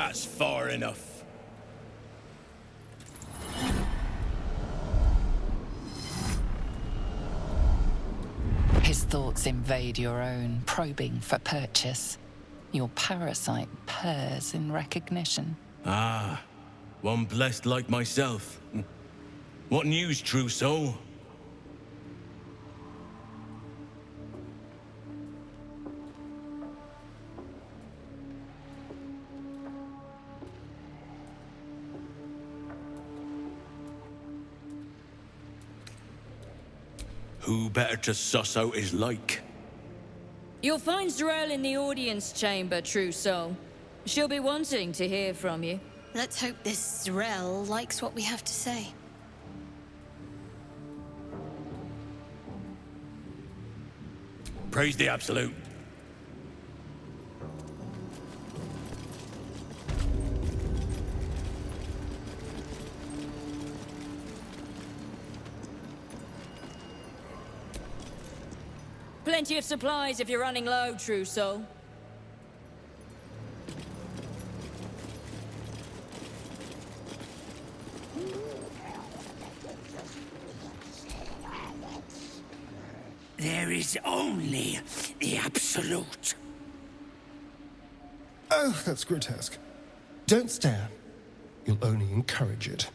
That's far enough. His thoughts invade your own, probing for purchase. Your parasite purrs in recognition. Ah, one blessed like myself. What news, true soul? Who better to suss out his like? You'll find Z'rell in the audience chamber, true soul. She'll be wanting to hear from you. Let's hope this Z'rell likes what we have to say. Praise the Absolute. Plenty of supplies if you're running low, true soul. There is only the Absolute. Oh, that's grotesque. Don't stare. You'll only encourage it.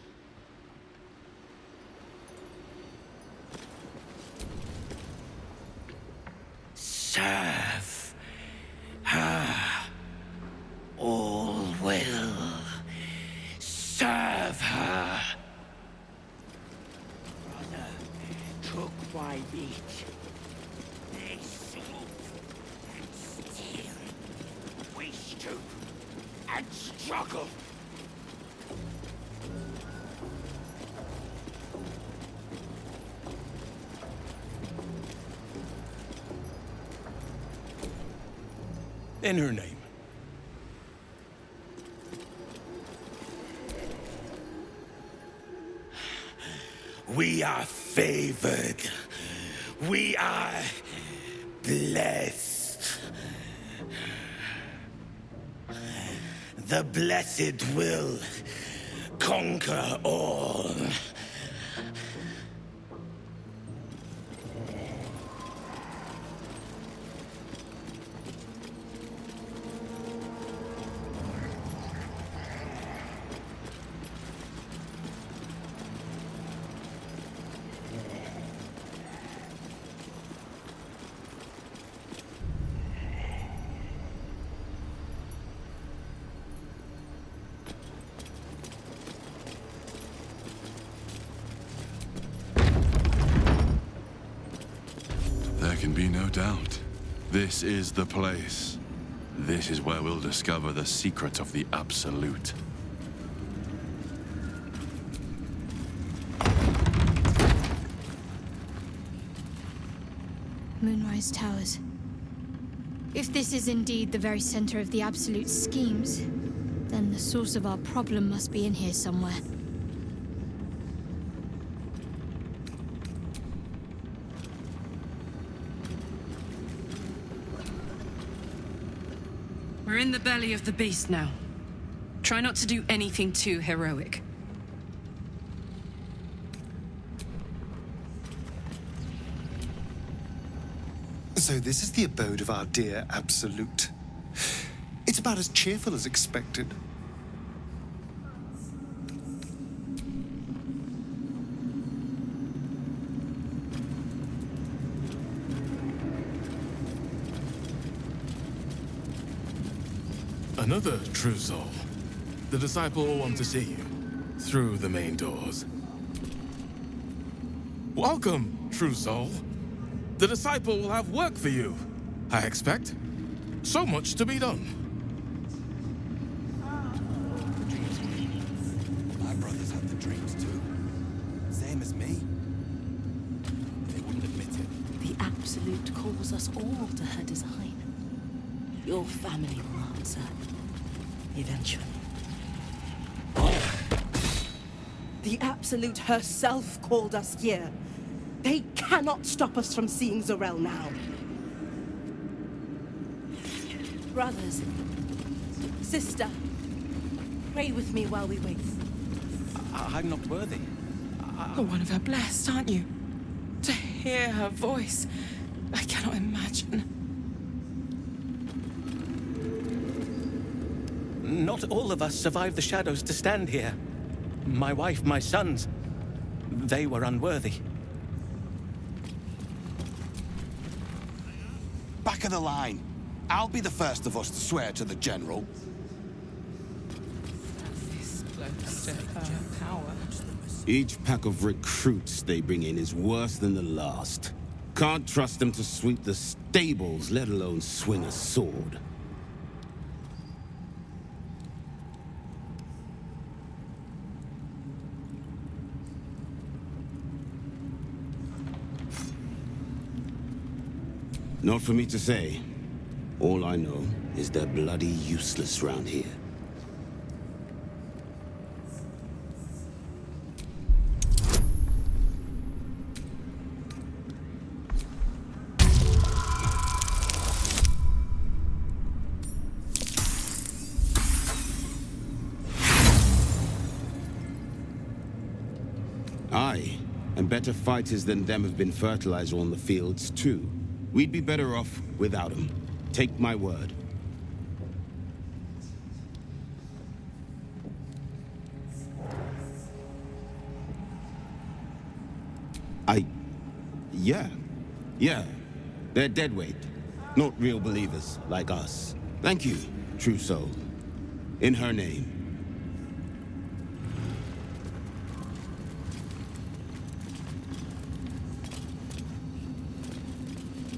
Serve her. All will serve her. Brother took my meat. They sleep and steal. We stoop and struggle. In her name. We are favored. We are blessed. The blessed will conquer all. There can be no doubt. This is the place. This is where we'll discover the secret of the Absolute. Moonrise Towers. If this is indeed the very center of the Absolute schemes, then the source of our problem must be in here somewhere. We're in the belly of the beast now. Try not to do anything too heroic. So this is the abode of our dear Absolute. It's about as cheerful as expected. Another true soul. The disciple will want to see you through the main doors. Welcome, true soul. The disciple will have work for you, I expect. So much to be done. My brothers have the dreams too. Same as me. They wouldn't admit it. The Absolute calls us all to her design. Your family will answer. Eventually. The Absolute herself called us here. They cannot stop us from seeing Z'rell now. Brothers, sister, pray with me while we wait. I'm not worthy. You're one of her blessed, aren't you? To hear her voice, I cannot imagine. Not all of us survived the shadows to stand here. My wife, my sons, they were unworthy. Back of the line. I'll be the first of us to swear to the General. This close to her power. Each pack of recruits they bring in is worse than the last. Can't trust them to sweep the stables, let alone swing a sword. Not for me to say. All I know is they're bloody useless round here. Aye, and better fighters than them have been fertilizer on the fields, too. We'd be better off without them. Take my word. Yeah. They're deadweight. Not real believers, like us. Thank you, true soul. In her name.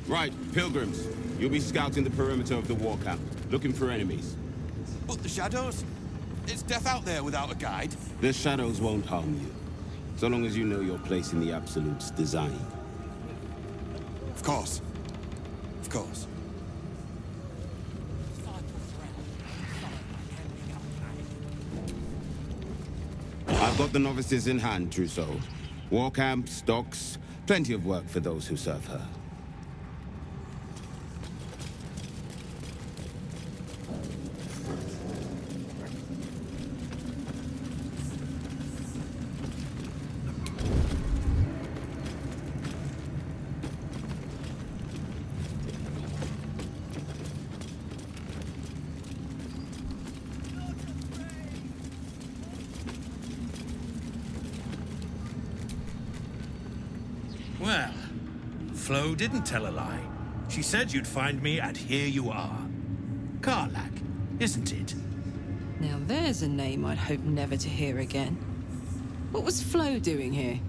Right, pilgrims. You'll be scouting the perimeter of the war camp, looking for enemies. But the shadows? It's death out there without a guide. The shadows won't harm you, so long as you know your place in the Absolute's design. Of course. Of course. I've got the novices in hand, true soul. War camps, docks, plenty of work for those who serve her. Well, Flo didn't tell a lie. She said you'd find me, and here you are. Karlach, isn't it? Now there's a name I'd hope never to hear again. What was Flo doing here?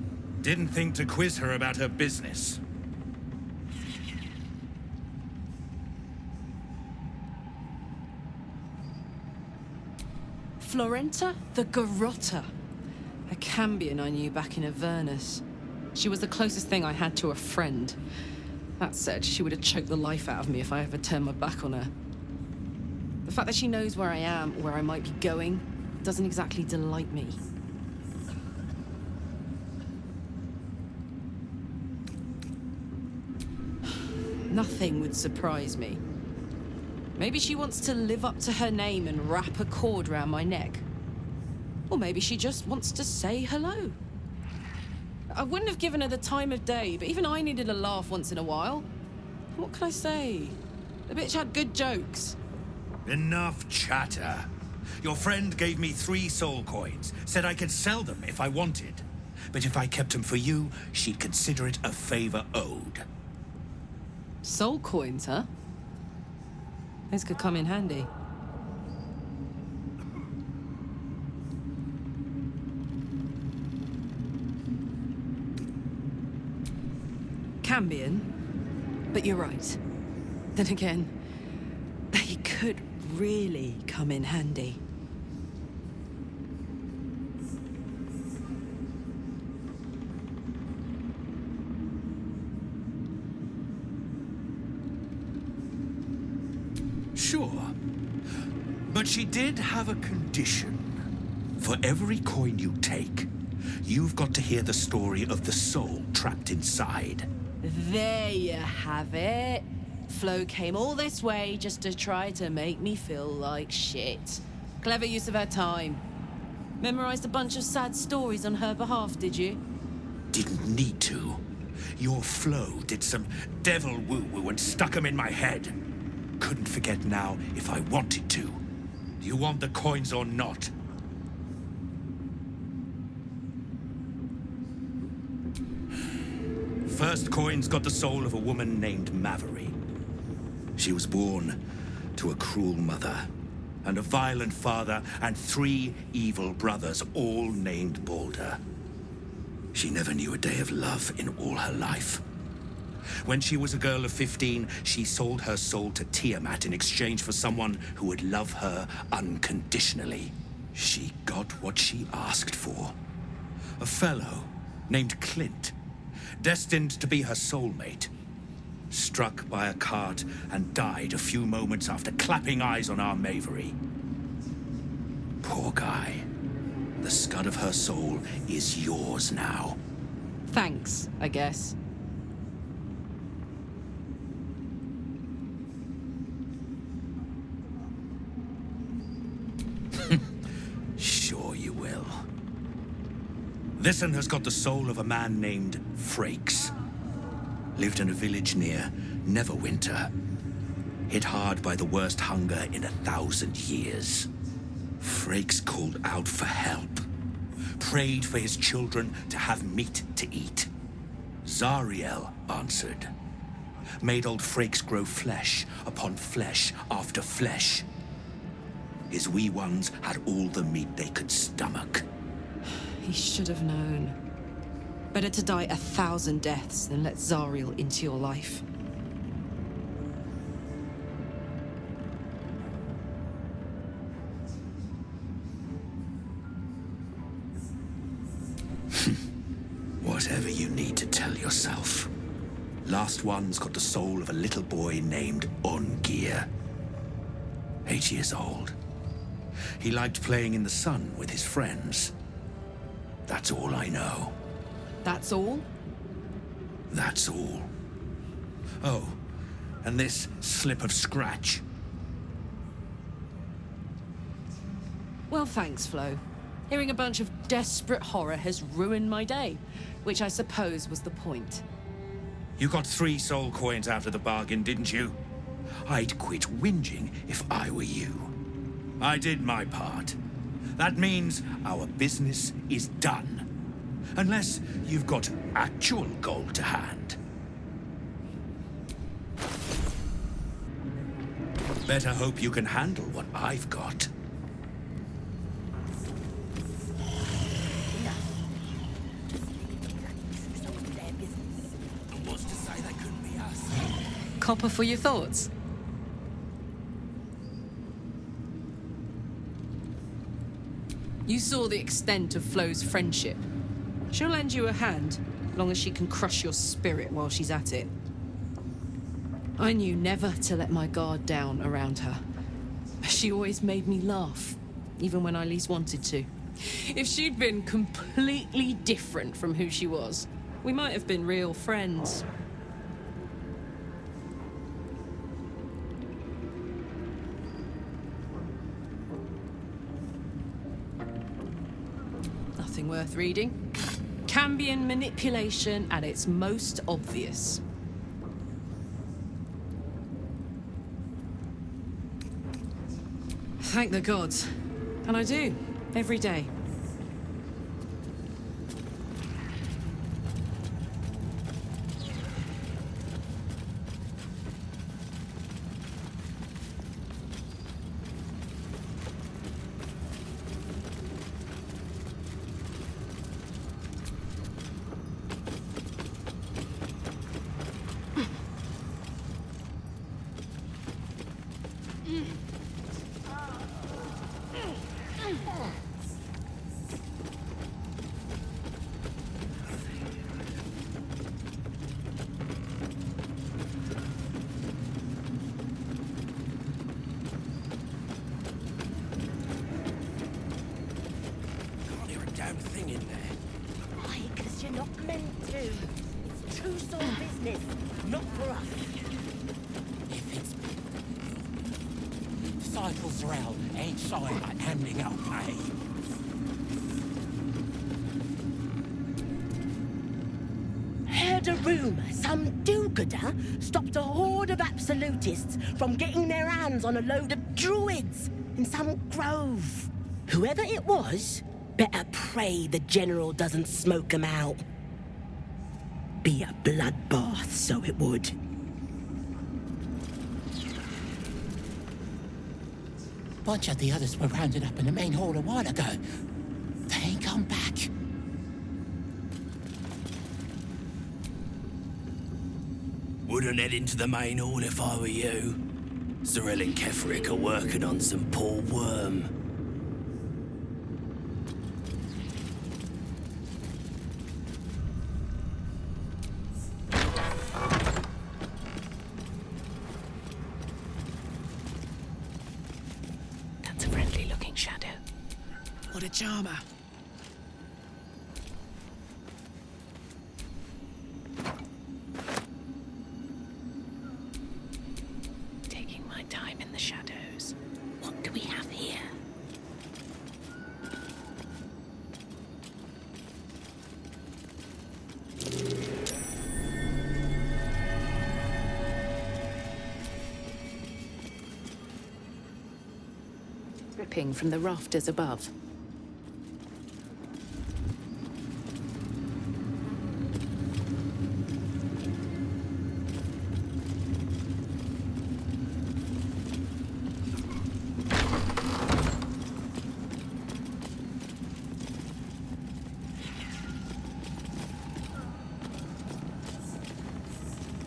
Didn't think to quiz her about her business. Florenta the Garrotta. A Cambion I knew back in Avernus. She was the closest thing I had to a friend. That said, she would have choked the life out of me if I ever turned my back on her. The fact that she knows where I am, where I might be going, doesn't exactly delight me. Nothing would surprise me. Maybe she wants to live up to her name and wrap a cord round my neck. Or maybe she just wants to say hello. I wouldn't have given her the time of day, but even I needed a laugh once in a while. What can I say? The bitch had good jokes. Enough chatter. Your friend gave me 3 soul coins, said I could sell them if I wanted. But if I kept them for you, she'd consider it a favor owed. Soul coins, huh? Those could come in handy. Cambion, but you're right. Then again, they could really come in handy. Sure. But she did have a condition. For every coin you take, you've got to hear the story of the soul trapped inside. There you have it. Flo came all this way just to try to make me feel like shit. Clever use of her time. Memorized a bunch of sad stories on her behalf, did you? Didn't need to. Your flow did some devil woo-woo and stuck 'em in my head. Couldn't forget now if I wanted to. Do you want the coins or not? First coin's got the soul of a woman named Maveri. She was born to a cruel mother and a violent father and 3 evil brothers, all named Baldur. She never knew a day of love in all her life. When she was a girl of 15, she sold her soul to Tiamat in exchange for someone who would love her unconditionally. She got what she asked for. A fellow named Clint, destined to be her soulmate, struck by a cart and died a few moments after clapping eyes on our Mavery. Poor guy. The scud of her soul is yours now. Thanks, I guess. Sure you will. This one has got the soul of a man named Frakes. Lived in a village near Neverwinter. Hit hard by the worst hunger in 1,000 years. Frakes called out for help. Prayed for his children to have meat to eat. Zariel answered. Made old Frakes grow flesh upon flesh after flesh. His wee ones had all the meat they could stomach. He should have known. Better to die 1,000 deaths than let Zariel into your life. Whatever you need to tell yourself. Last one's got the soul of a little boy named Ongir. 8 years old. He liked playing in the sun with his friends. That's all I know. That's all? That's all. Oh, and this slip of scratch. Well, thanks, Flo. Hearing a bunch of desperate horror has ruined my day, which I suppose was the point. You got 3 soul coins out of the bargain, didn't you? I'd quit whinging if I were you. I did my part. That means our business is done. Unless you've got actual gold to hand. Better hope you can handle what I've got. Copper for your thoughts? You saw the extent of Flo's friendship. She'll lend you a hand, long as she can crush your spirit while she's at it. I knew never to let my guard down around her. She always made me laugh, even when I least wanted to. If she'd been completely different from who she was, we might have been real friends. Nothing worth reading. Cambion manipulation at its most obvious. Thank the gods. And I do, every day. Michael Zerel ain't sorry about handing out pay. Heard a rumour some do-gooder stopped a horde of absolutists from getting their hands on a load of druids in some grove. Whoever it was, better pray the general doesn't smoke 'em out. Be a bloodbath, so it would. Bunch of the others were rounded up in the main hall a while ago. They ain't come back. Wouldn't head into the main hall if I were you. Zerel and Kefric are working on some poor worm. That's a friendly-looking shadow. What a charmer. Taking my time in the shadows. What do we have here? Dripping from the rafters above.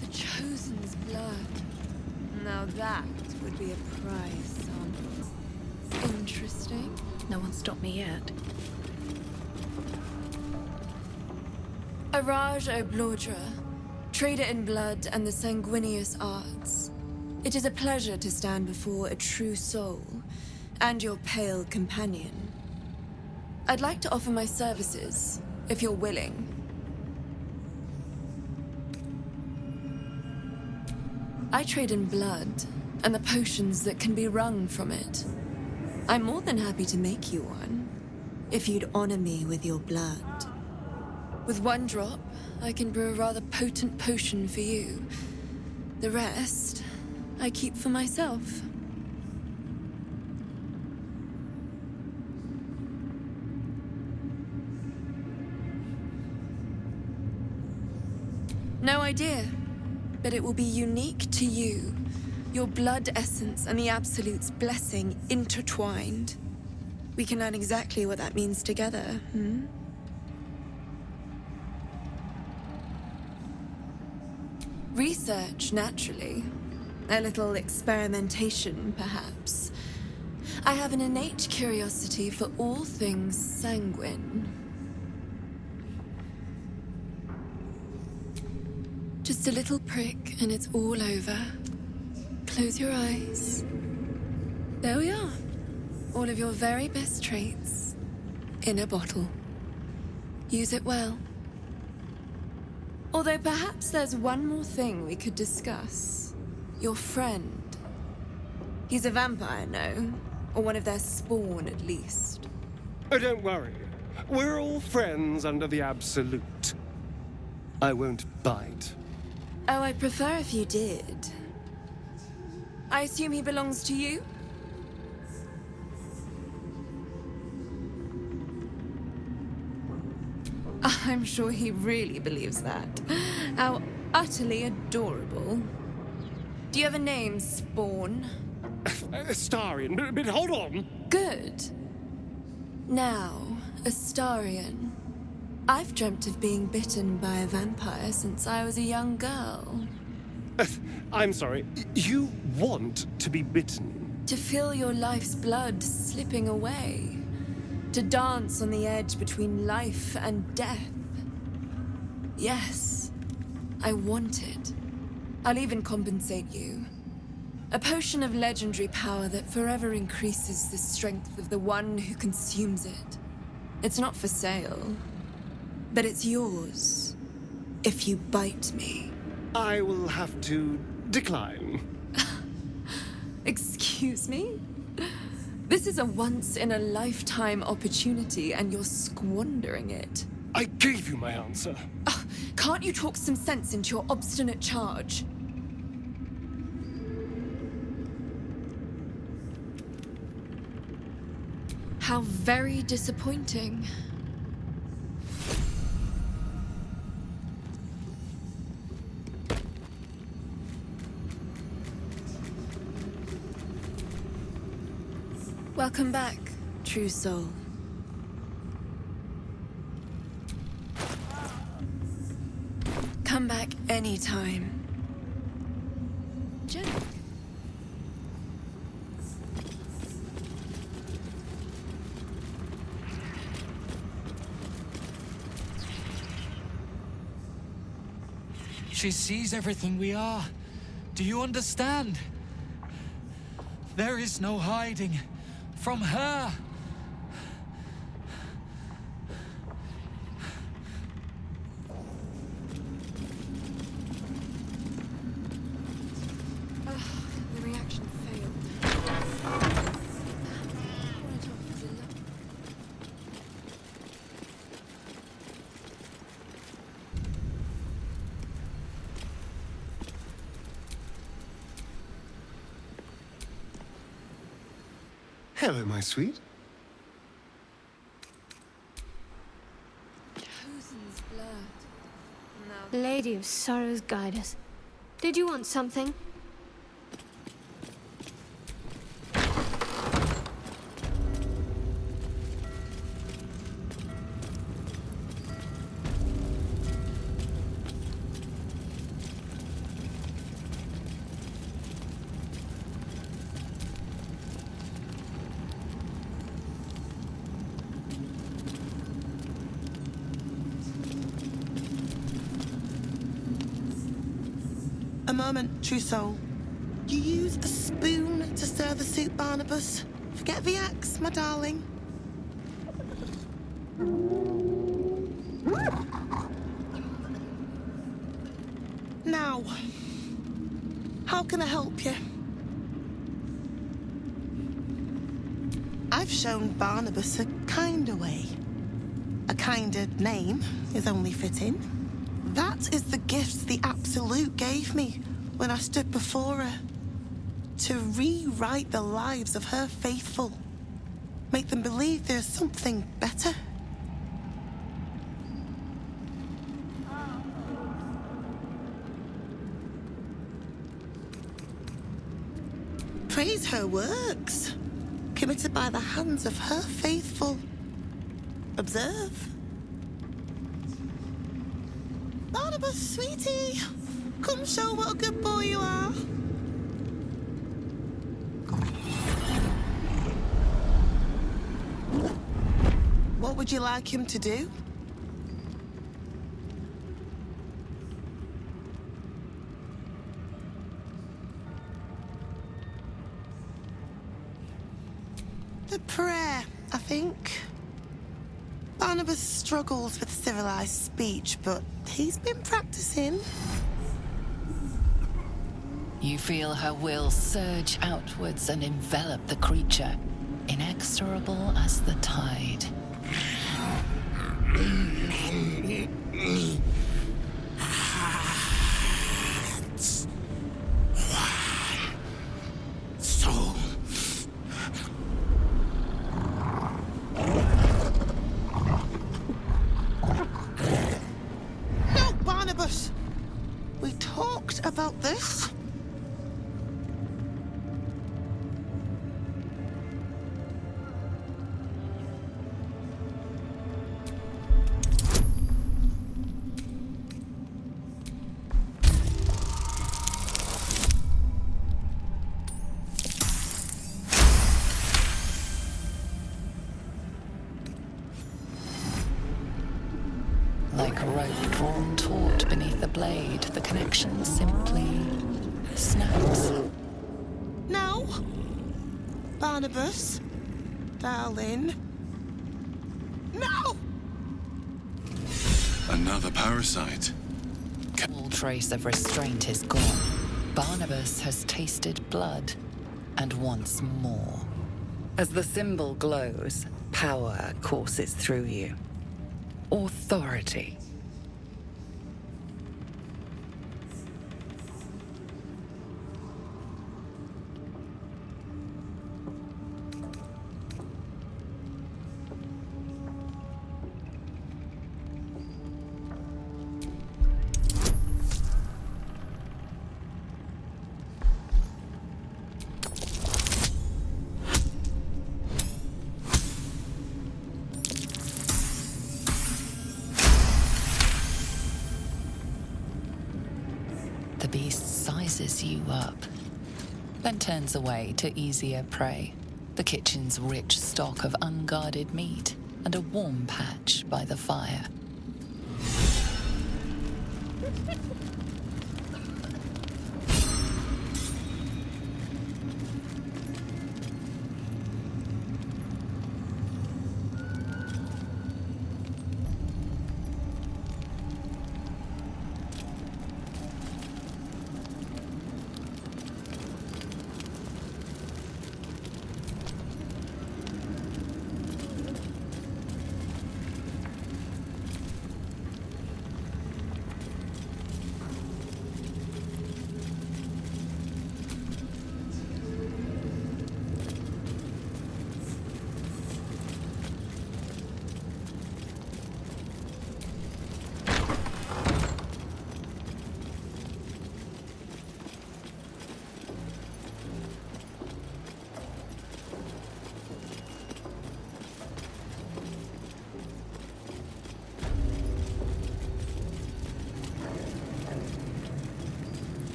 The Chosen's blood. Now that would be a prize sample. Interesting. No one stopped me yet. Araj O'Blordra, trader in blood and the sanguineous arts. It is a pleasure to stand before a true soul and your pale companion. I'd like to offer my services, if you're willing. I trade in blood and the potions that can be wrung from it. I'm more than happy to make you one, if you'd honor me with your blood. With one drop, I can brew a rather potent potion for you. The rest, I keep for myself. No idea, but it will be unique to you. Your blood essence and the Absolute's blessing intertwined. We can learn exactly what that means together, Research, naturally. A little experimentation, perhaps. I have an innate curiosity for all things sanguine. Just a little prick and it's all over. Close your eyes. There we are. All of your very best traits in a bottle. Use it well. Although perhaps there's one more thing we could discuss. Your friend. He's a vampire, no? Or one of their spawn, at least. Oh, don't worry. We're all friends under the Absolute. I won't bite. Oh, I'd prefer if you did. I assume he belongs to you? I'm sure he really believes that. How utterly adorable. Do you have a name, Spawn? Astarion, but hold on. Good. Now, Astarion. I've dreamt of being bitten by a vampire since I was a young girl. I'm sorry, you want to be bitten? To feel your life's blood slipping away. To dance on the edge between life and death. Yes, I want it. I'll even compensate you. A potion of legendary power that forever increases the strength of the one who consumes it. It's not for sale, but it's yours if you bite me. I will have to decline. Excuse me? This is a once-in-a-lifetime opportunity, and you're squandering it. I gave you my answer. Can't you talk some sense into your obstinate charge? How very disappointing. Welcome back, true soul. Come back anytime. Jack. She sees everything we are. Do you understand? There is no hiding from her. The reaction failed. Hello, my sweet. Chosen's blood. Now Lady of Sorrows, guide us. Did you want something? A moment, true soul. You use a spoon to stir the soup, Barnabas. Forget the axe, my darling. Now, how can I help you? I've shown Barnabas a kinder way. A kinder name is only fitting. That is the gift the Absolute gave me when I stood before her. To rewrite the lives of her faithful. Make them believe there's something better. Praise her works, committed by the hands of her faithful. Observe. Barnabas, sweetie, come show what a good boy you are. What would you like him to do? The prayer, I think. Barnabas struggles with civilized speech, but he's been practicing. You feel her will surge outwards and envelop the creature, inexorable as the tide. Soul. No, Barnabas! We talked about this. Like a rope drawn taut beneath the blade, the connection simply snaps. No. Barnabas, darling. No! Another parasite. All trace of restraint is gone. Barnabas has tasted blood and wants more. As the symbol glows, power courses through you. Authority. The beast sizes you up, then turns away to easier prey. The kitchen's rich stock of unguarded meat and a warm patch by the fire.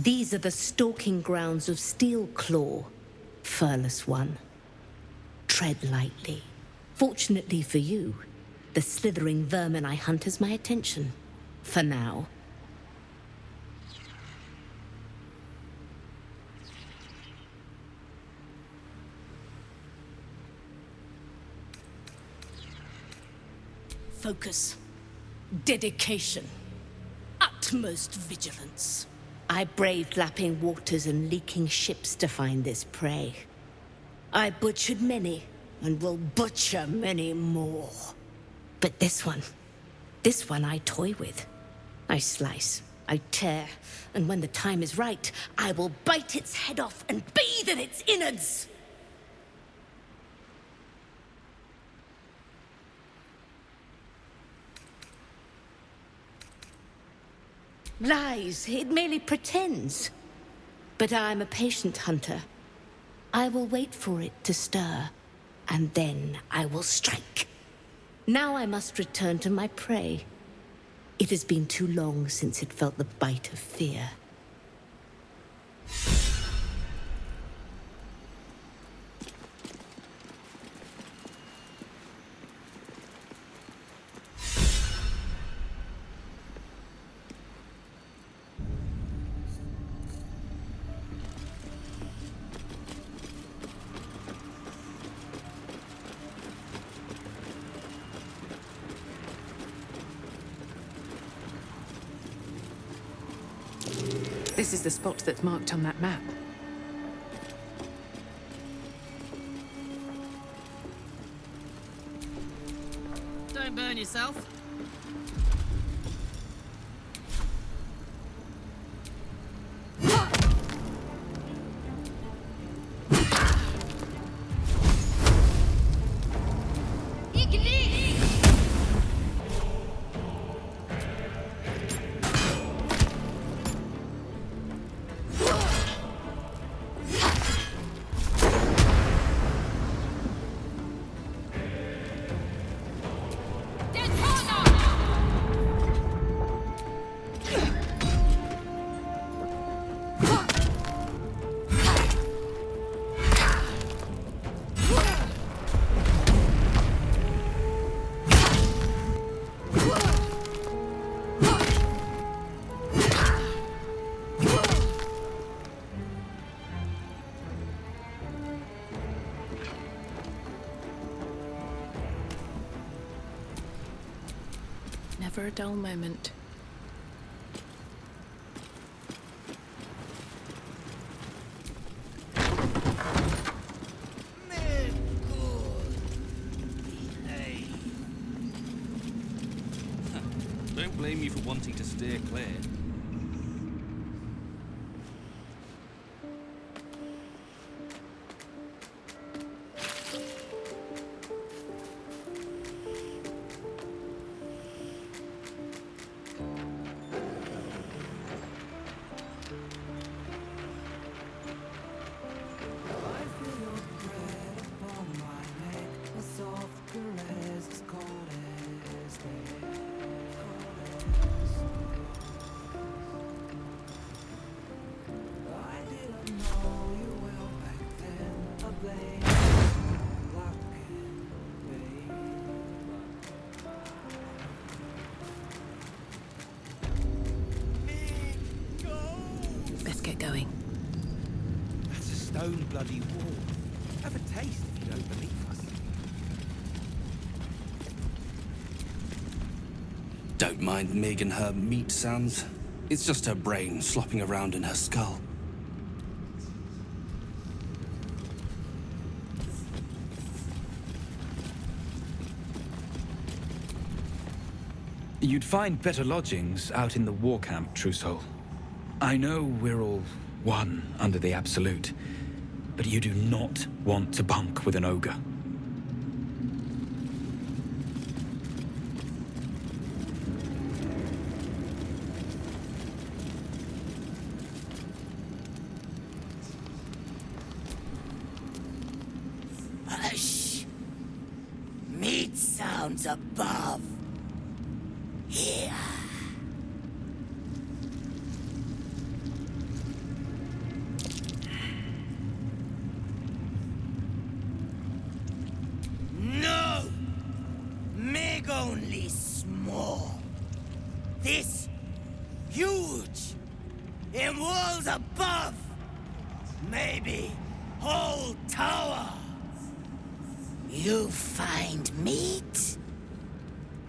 These are the stalking grounds of Steelclaw, furless one. Tread lightly. Fortunately for you, the slithering vermin I hunt has my attention. For now. Focus. Dedication. Utmost vigilance. I braved lapping waters and leaking ships to find this prey. I butchered many, and will butcher many more. But this one I toy with. I slice, I tear, and when the time is right, I will bite its head off and bathe in its innards! Lies, it merely pretends. But I'm a patient hunter. I will wait for it to stir, and then I will strike. Now I must return to my prey. It has been too long since it felt the bite of fear. This is the spot that's marked on that map. Don't burn yourself. Detona! for a dull moment. Don't blame you for wanting to steer clear. Let's get going. That's a stone bloody wall. Have a taste if you don't believe us. Don't mind Mig and her meat sounds. It's just her brain slopping around in her skull. You'd find better lodgings out in the war camp, True Soul. I know we're all one under the Absolute, but you do not want to bunk with an ogre. Hush! Meat sounds above. Here. No! Meg only small. This huge. In walls above. Maybe whole tower. You find meat?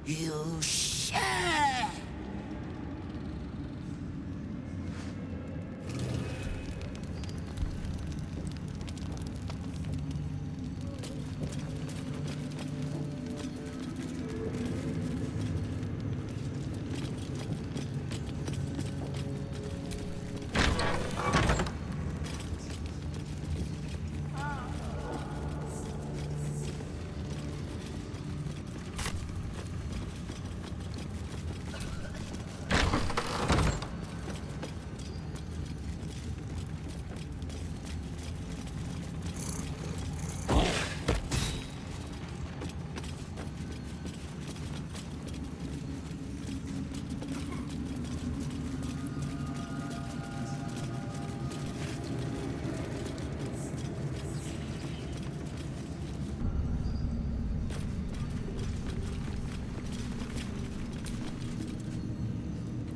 You share.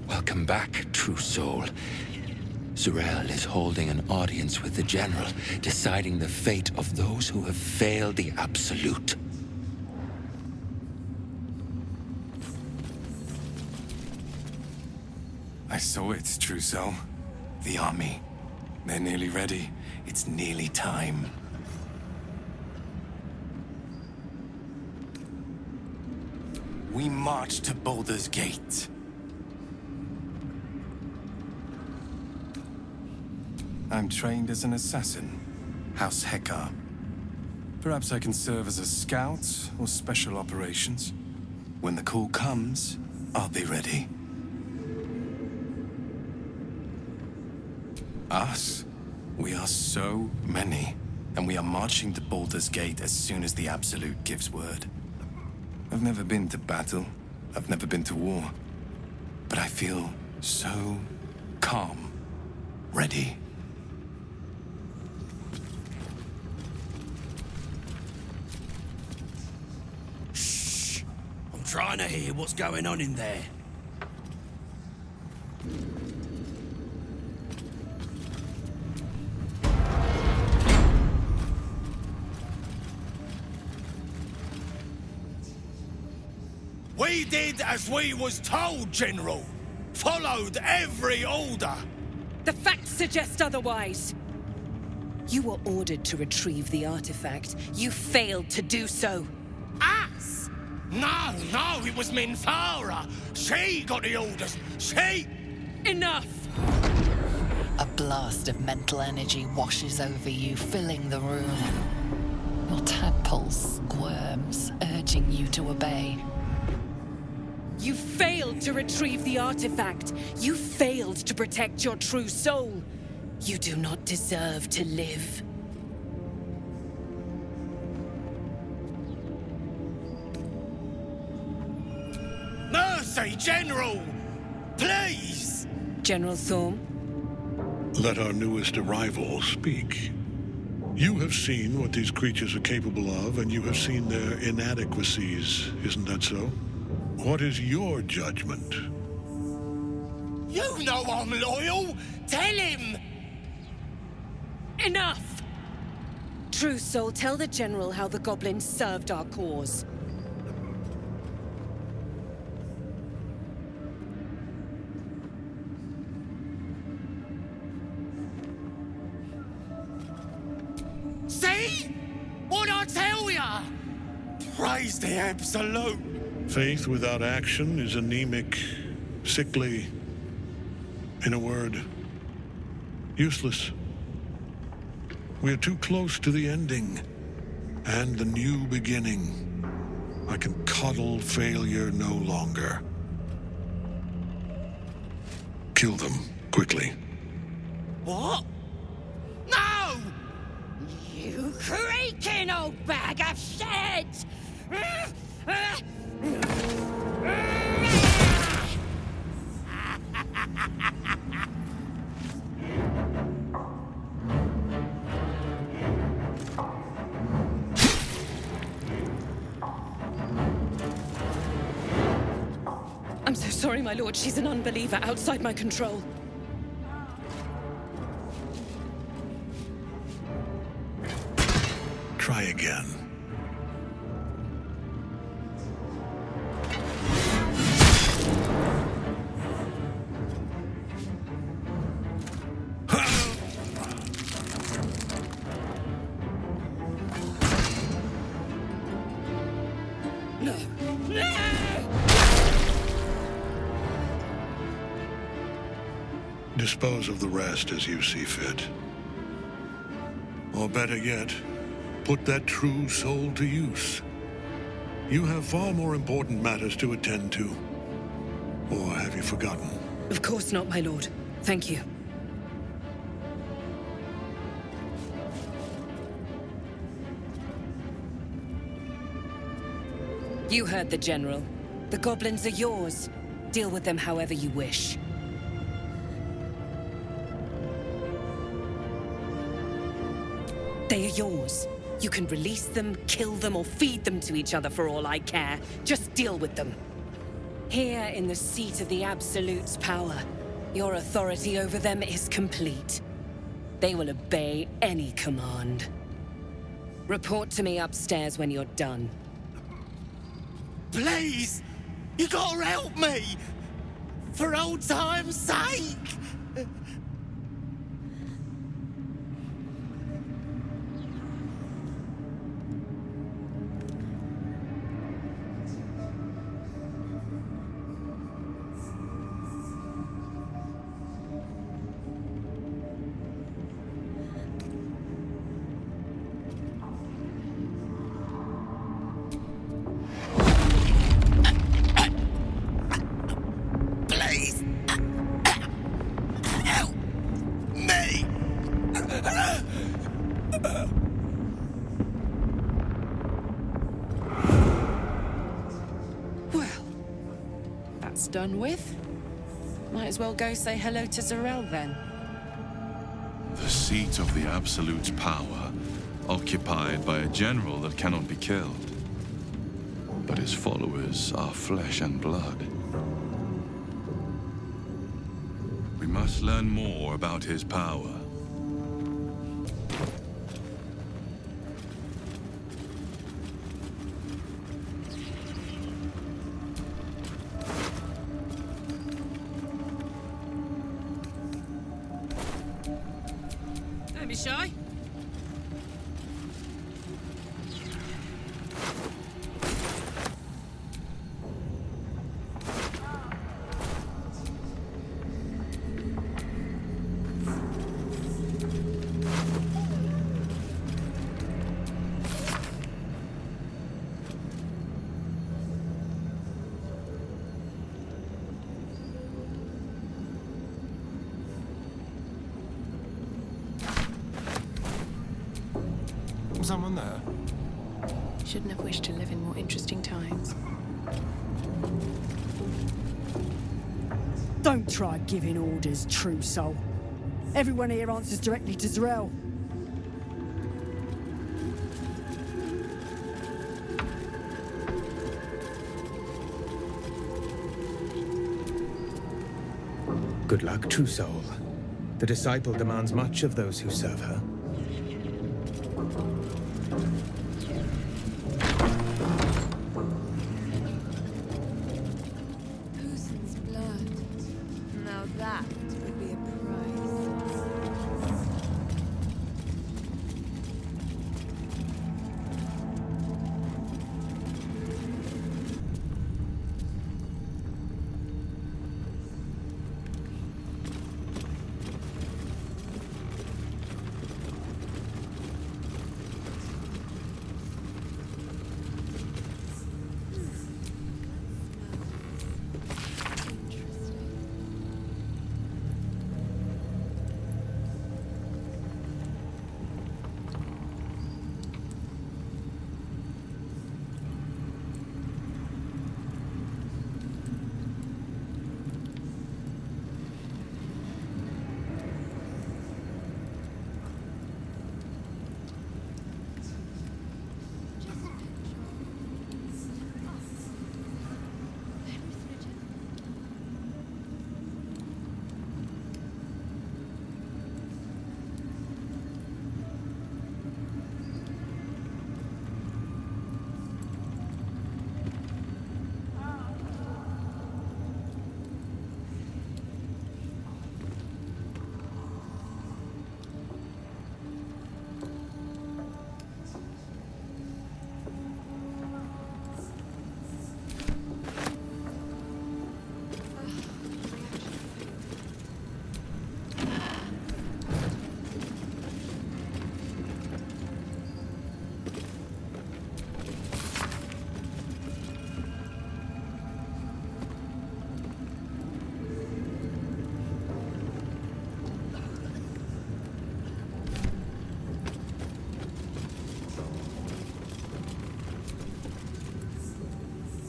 Welcome back, True Soul. Zurel is holding an audience with the General, deciding the fate of those who have failed the Absolute. I saw it, True Soul. The army. They're nearly ready. It's nearly time. We march to Baldur's Gate. I'm trained as an assassin. House Hekar. Perhaps I can serve as a scout or special operations. When the call comes, I'll be ready. Us? We are so many, and we are marching to Baldur's Gate as soon as the Absolute gives word. I've never been to battle. I've never been to war. But I feel so calm, ready. Trying to hear what's going on in there. We We did as we was told, General. Followed every order. The facts suggest otherwise. You were ordered to retrieve the artifact. You failed to do so. Us? No, it was Minthara. She got the orders. She... Enough! A blast of mental energy washes over you, filling the room. Your tadpole squirms, urging you to obey. You failed to retrieve the artifact. You failed to protect your true soul. You do not deserve to live. Mercy, General! Please! General Thorm? Let our newest arrival speak. You have seen what these creatures are capable of, and you have seen their inadequacies, isn't that so? What is your judgment? You know I'm loyal! Tell him! Enough! True Soul, tell the General how the goblins served our cause. See? What'd I tell ya? Praise the Absolute. Faith without action is anemic, sickly, in a word, useless. We are too close to the ending and the new beginning. I can coddle failure no longer. Kill them, quickly. What? No! You creaking old bag of shit! I'm so sorry, my lord. She's an unbeliever outside my control. Try again. No. Dispose of the rest as you see fit. Or better yet, put that true soul to use. You have far more important matters to attend to. Or have you forgotten? Of course not, my lord. Thank you. You heard the General. The goblins are yours. Deal with them however you wish. They are yours. You can release them, kill them, or feed them to each other for all I care. Just deal with them. Here in the seat of the Absolute's power, your authority over them is complete. They will obey any command. Report to me upstairs when you're done. Please! You gotta help me! For old time's sake! Done with? Might as well go say hello to Zarel then. The seat of the Absolute's power, occupied by a general that cannot be killed. But his followers are flesh and blood. We must learn more about his power. be shy? Someone there? Shouldn't have wished to live in more interesting times. Don't try giving orders, true soul. Everyone here answers directly to Z'rell. Good luck, true soul. The disciple demands much of those who serve her. Poussin's blood. Now that would be a prize.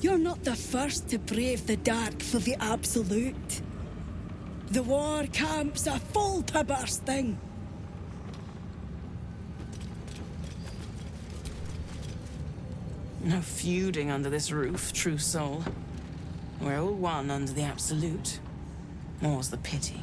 You're not the first to brave the dark for the Absolute. The war camps are full to bursting. No feuding under this roof, true soul. We're all one under the Absolute. More's the pity.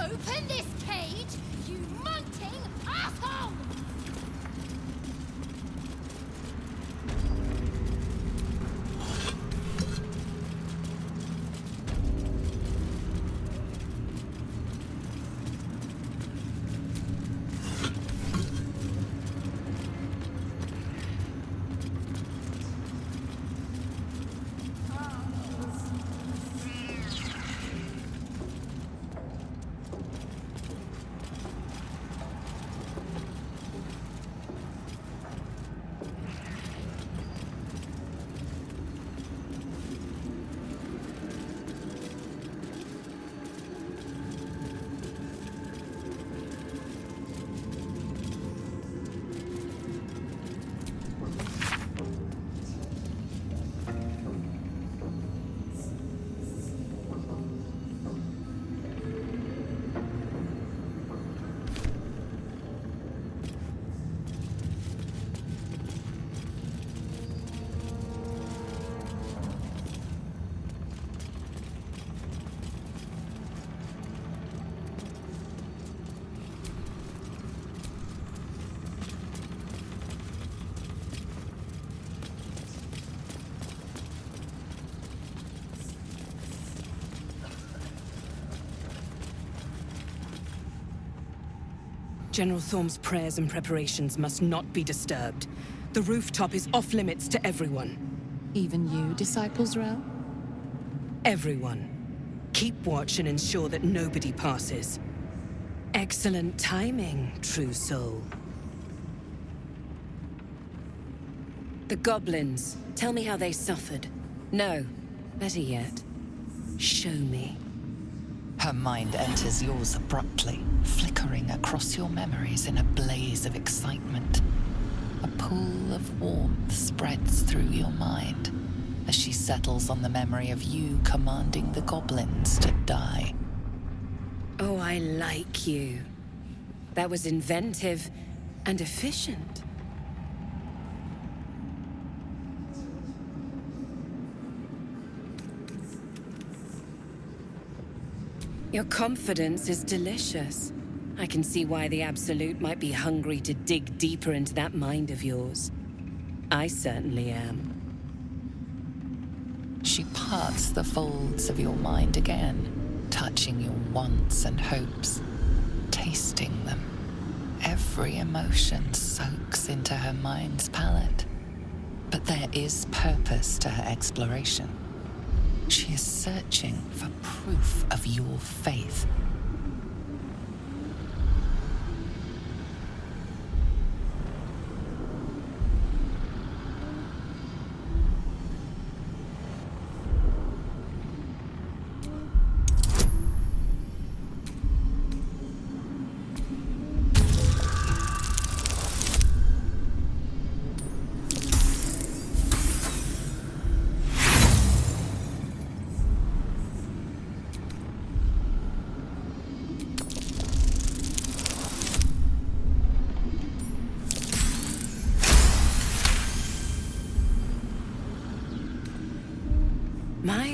Open this cage, you munting asshole! General Thorm's prayers and preparations must not be disturbed. The rooftop is off limits to everyone. Even you, Disciple Z'rell? Everyone. Keep watch and ensure that nobody passes. Excellent timing, true soul. The goblins. Tell me how they suffered. No, better yet, show me. Her mind enters yours abruptly, flickering across your memories in a blaze of excitement. A pool of warmth spreads through your mind as she settles on the memory of you commanding the goblins to die. Oh, I like you. That was inventive and efficient. Your confidence is delicious. I can see why the Absolute might be hungry to dig deeper into that mind of yours. I certainly am. She parts the folds of your mind again, touching your wants and hopes, tasting them. Every emotion soaks into her mind's palate. But there is purpose to her exploration. She is searching for proof of your faith.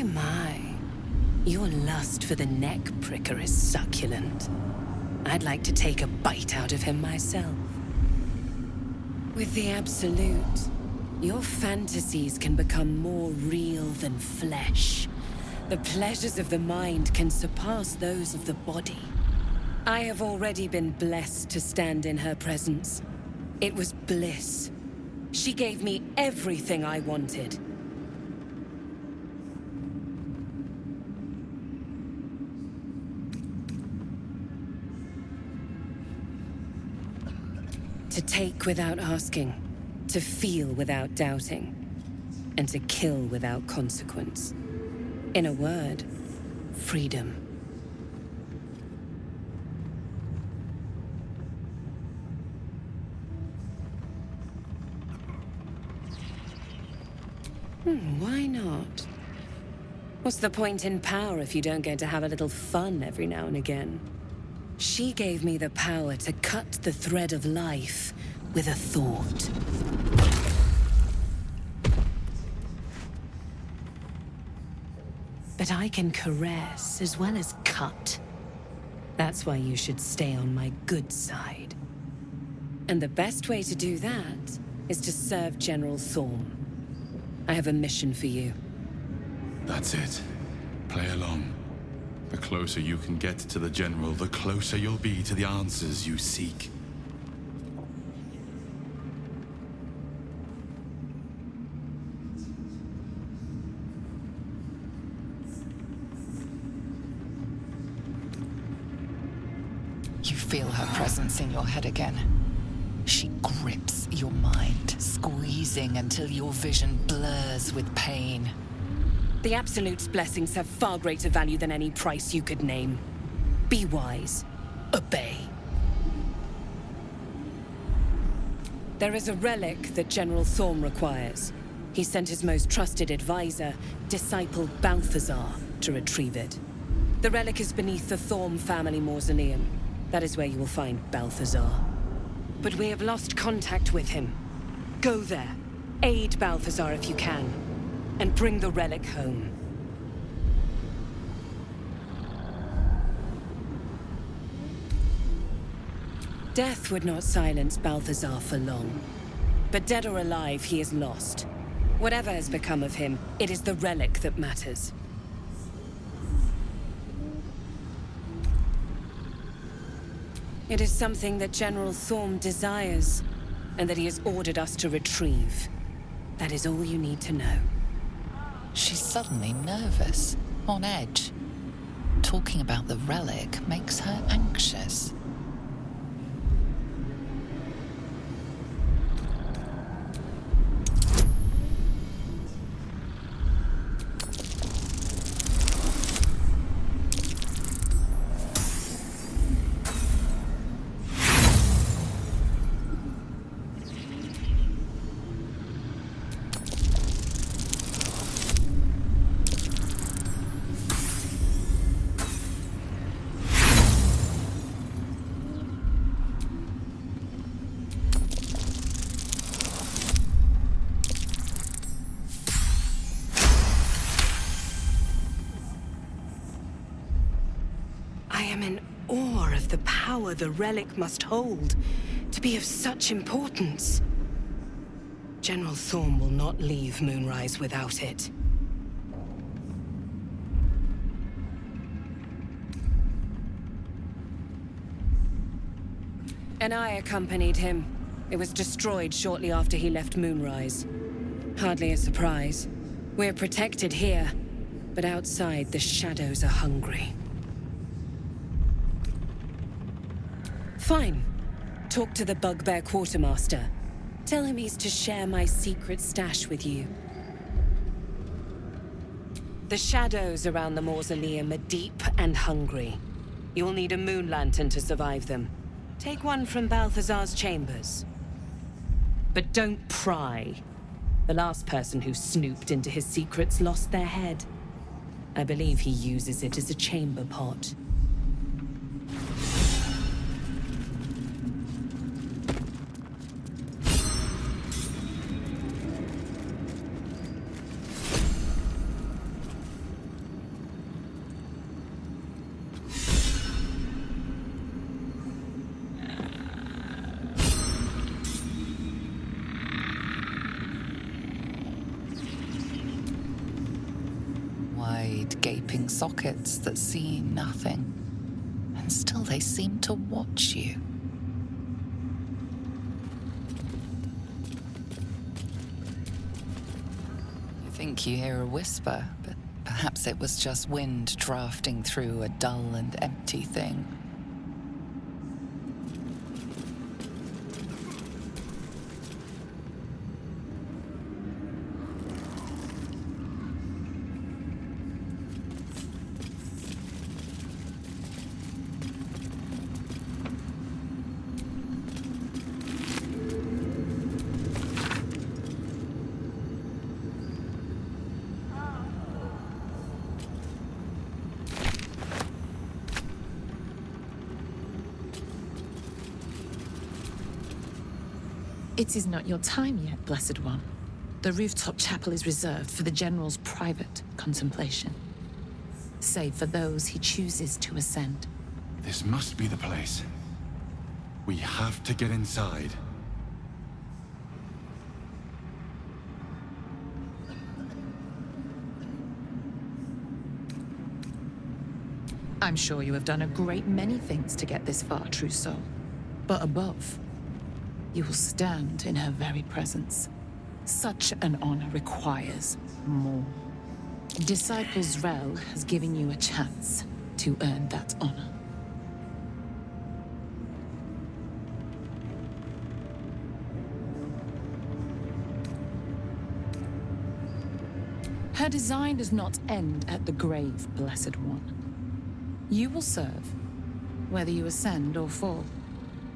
My. Your lust for the neck pricker is succulent. I'd like to take a bite out of him myself. With the Absolute, your fantasies can become more real than flesh. The pleasures of the mind can surpass those of the body. I have already been blessed to stand in her presence. It was bliss. She gave me everything I wanted. To take without asking, to feel without doubting, and to kill without consequence. In a word, freedom. Why not? What's the point in power if you don't get to have a little fun every now and again? She gave me the power to cut the thread of life with a thought. But I can caress as well as cut. That's why you should stay on my good side. And the best way to do that is to serve General Thorm. I have a mission for you. That's it. Play along. The closer you can get to the General, the closer you'll be to the answers you seek. You feel her presence in your head again. She grips your mind, squeezing until your vision blurs with pain. The Absolute's blessings have far greater value than any price you could name. Be wise. Obey. There is a relic that General Thorm requires. He sent his most trusted advisor, Disciple Balthazar, to retrieve it. The relic is beneath the Thorm family mausoleum. That is where you will find Balthazar. But we have lost contact with him. Go there. Aid Balthazar if you can. And bring the relic home. Death would not silence Balthazar for long. But dead or alive, he is lost. Whatever has become of him, it is the relic that matters. It is something that General Thorm desires, and that he has ordered us to retrieve. That is all you need to know. She's suddenly nervous, on edge. Talking about the relic makes her anxious. I am in awe of the power the relic must hold to be of such importance. General Thorm will not leave Moonrise without it. And I accompanied him. It was destroyed shortly after he left Moonrise. Hardly a surprise. We're protected here, but outside the shadows are hungry. Fine. Talk to the Bugbear Quartermaster. Tell him he's to share my secret stash with you. The shadows around the mausoleum are deep and hungry. You'll need a moon lantern to survive them. Take one from Balthazar's chambers. But don't pry. The last person who snooped into his secrets lost their head. I believe he uses it as a chamber pot. Gaping sockets that see nothing, and still they seem to watch you. You think you hear a whisper, but perhaps it was just wind drafting through a dull and empty thing. It is not your time yet, Blessed One. The rooftop chapel is reserved for the General's private contemplation, save for those he chooses to ascend. This must be the place. We have to get inside. I'm sure you have done a great many things to get this far, true soul. But above, you will stand in her very presence. Such an honor requires more. Disciple Zrel has given you a chance to earn that honor. Her design does not end at the grave, Blessed One. You will serve, whether you ascend or fall,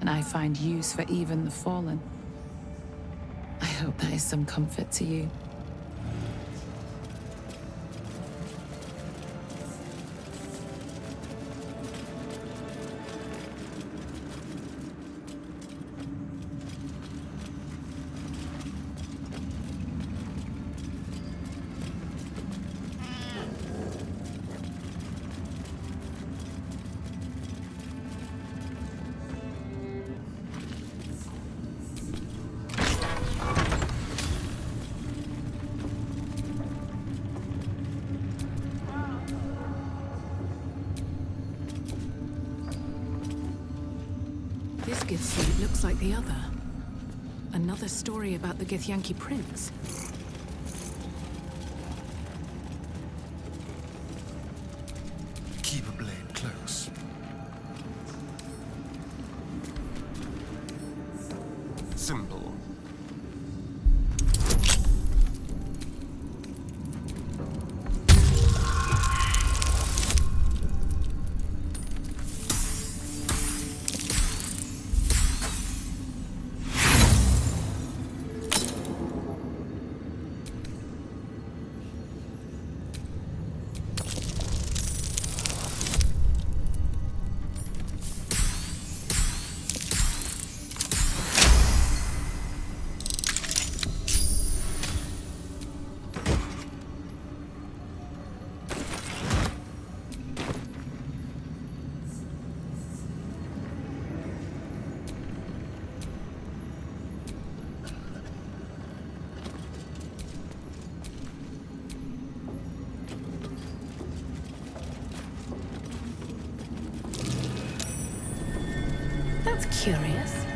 and I find use for even the fallen. I hope that is some comfort to you. This Githsuit looks like the other. Another story about the Githyanki prince. Keep a blade close. Simple. That's curious.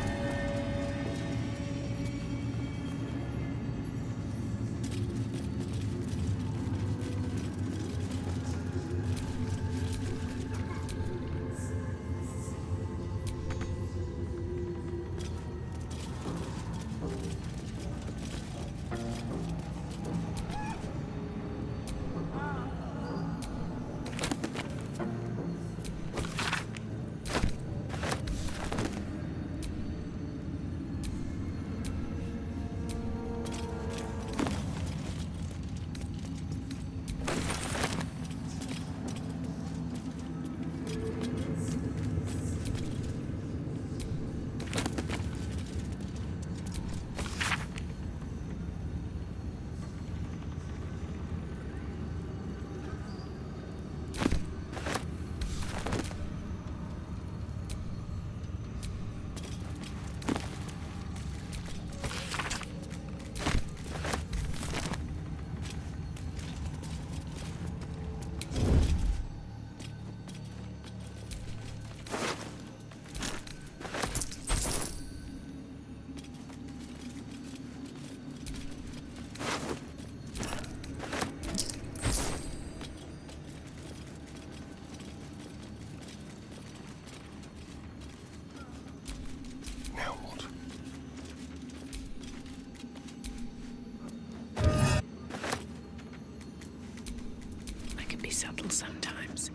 Subtle sometimes.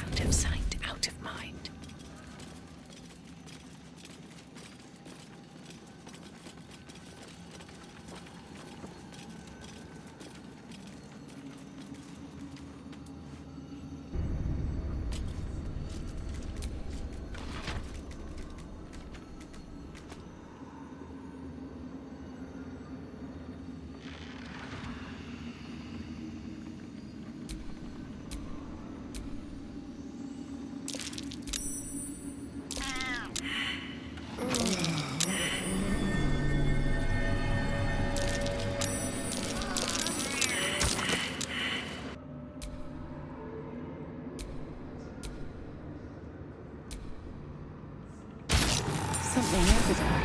Out of sight, out of mind. Something over there.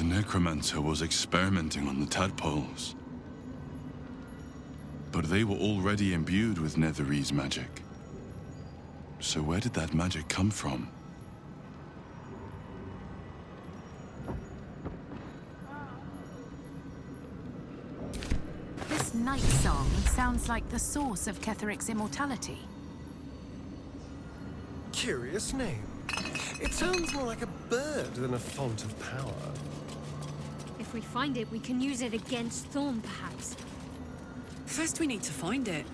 necromancer was experimenting on the tadpoles. But they were already imbued with Netherese magic. So where did that magic come from? This night song sounds like the source of Ketheric's immortality. Curious name. It sounds more like a bird than a font of power. If we find it, we can use it against Thorn, perhaps. First we need to find it.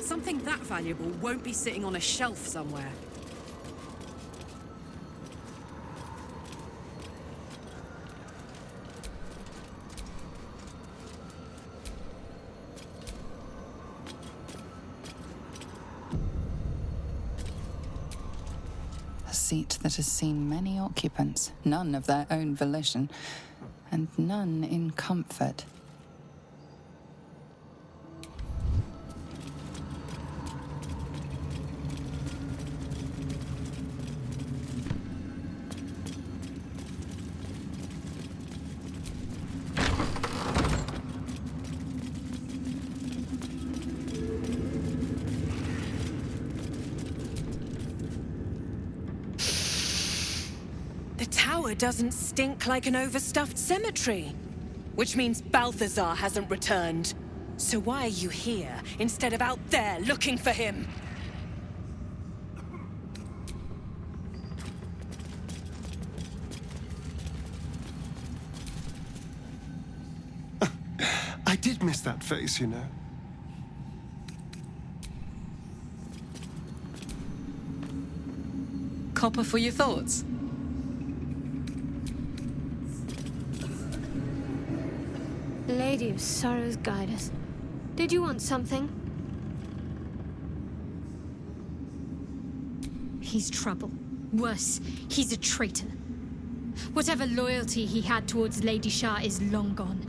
Something that valuable won't be sitting on a shelf somewhere. A seat that has seen many occupants, none of their own volition, and none in comfort. The tower doesn't stink like an overstuffed cemetery. Which means Balthazar hasn't returned. So why are you here, instead of out there looking for him? I did miss that face, you know. Copper for your thoughts? Lady of Sorrows, guide us. Did you want something? He's trouble. Worse, he's a traitor. Whatever loyalty he had towards Lady Shah is long gone.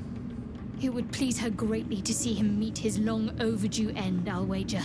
It would please her greatly to see him meet his long overdue end, I'll wager.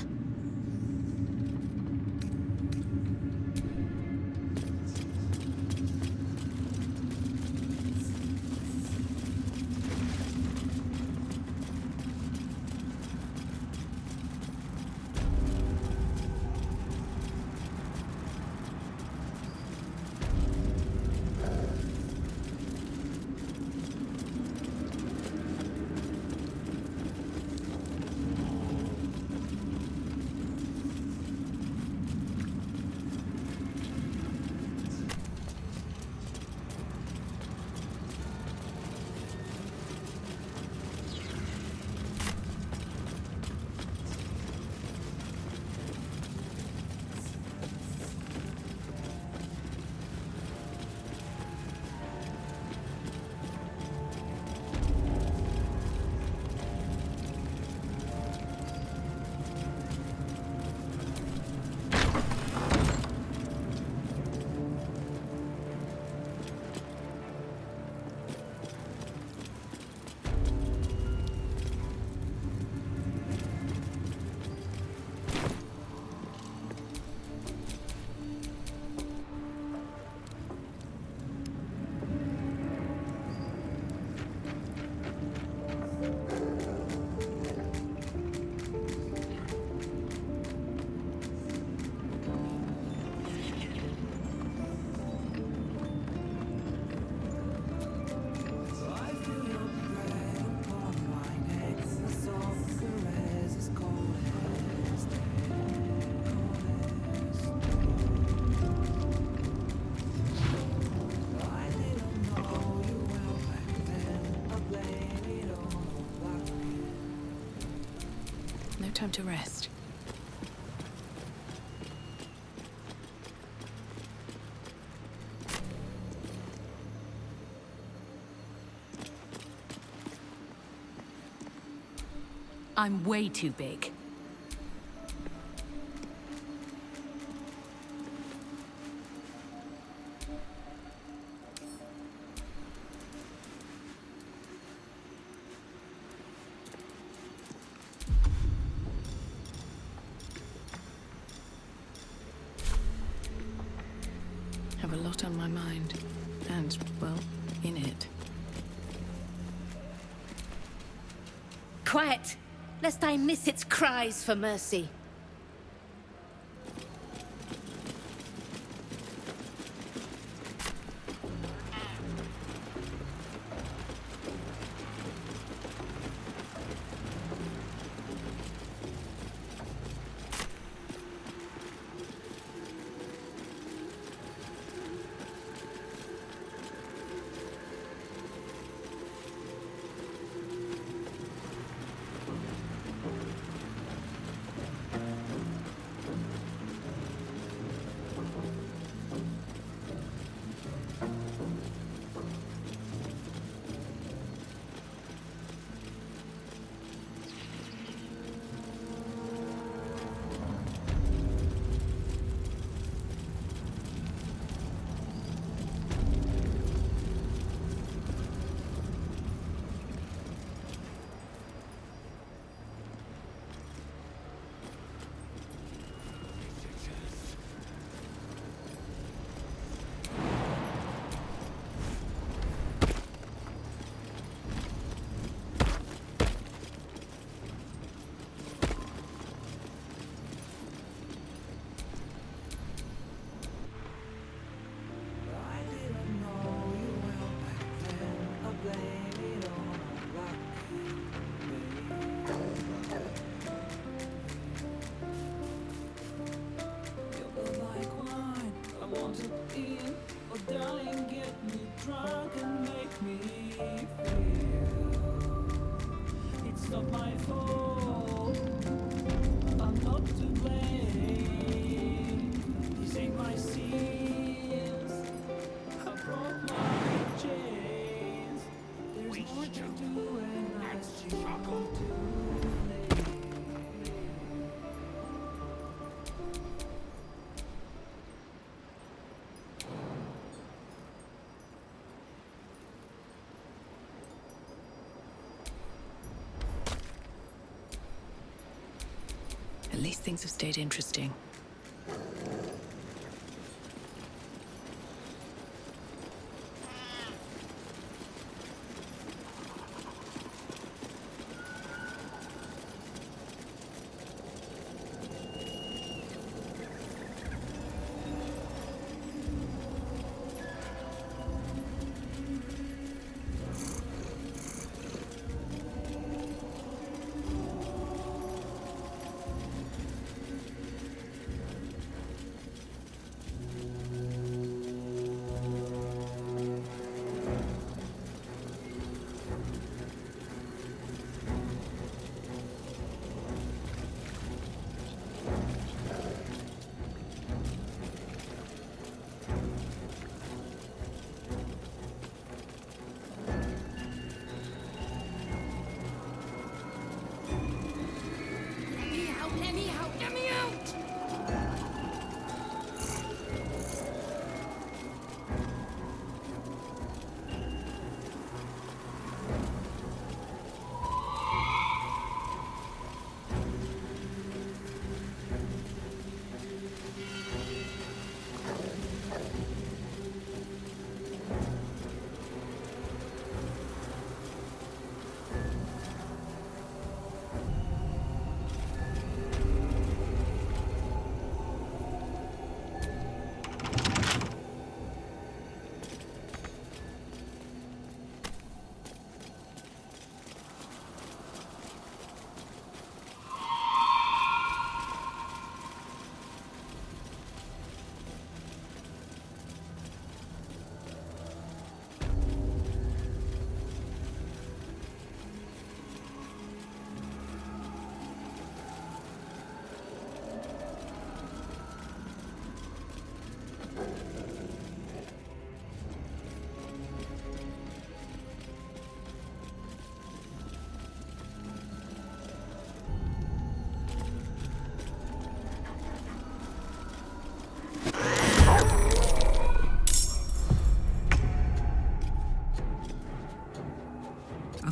Time to rest. I'm way too big. Have a lot on my mind, and, well, in it. quiet, lest I miss its cries for mercy. At least things have stayed interesting.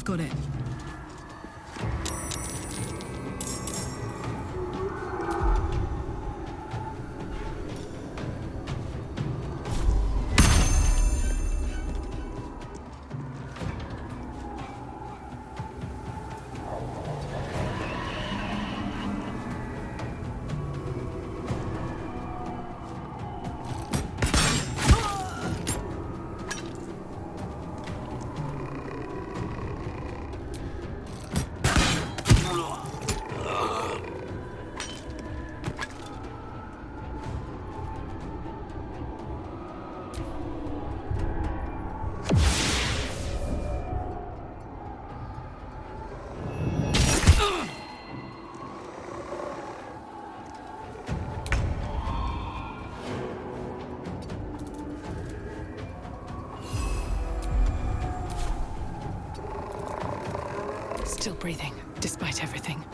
I've got it. Still breathing, despite everything.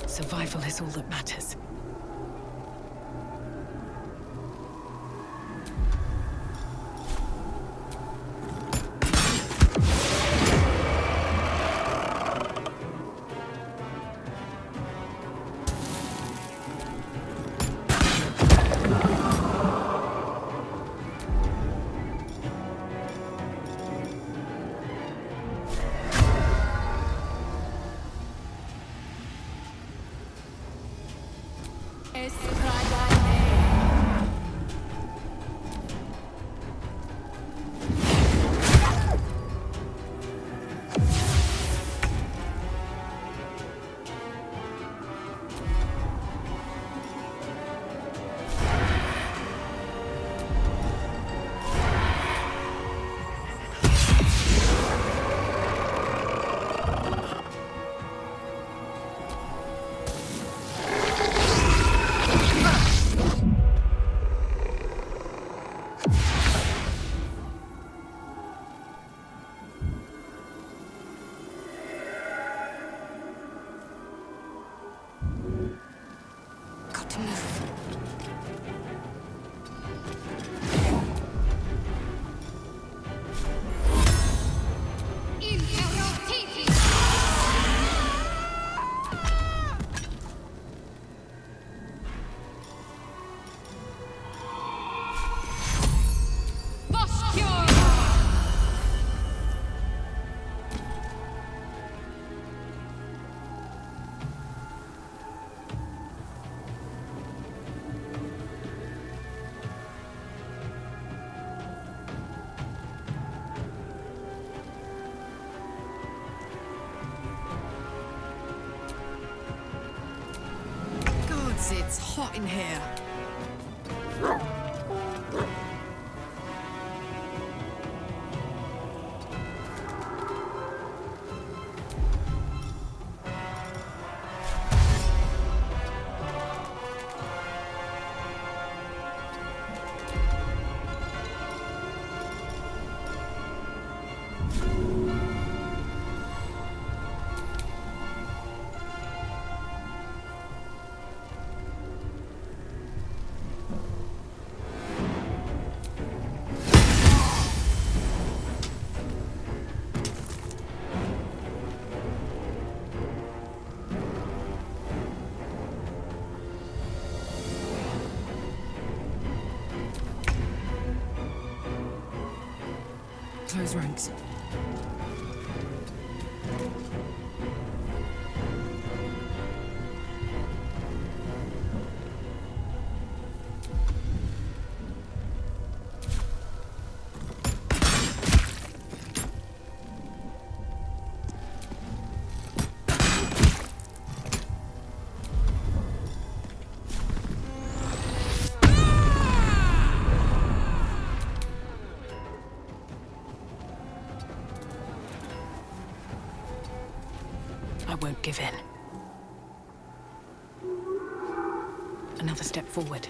Survival is all that matters. hot in here. Close ranks. I won't give in. Another step forward.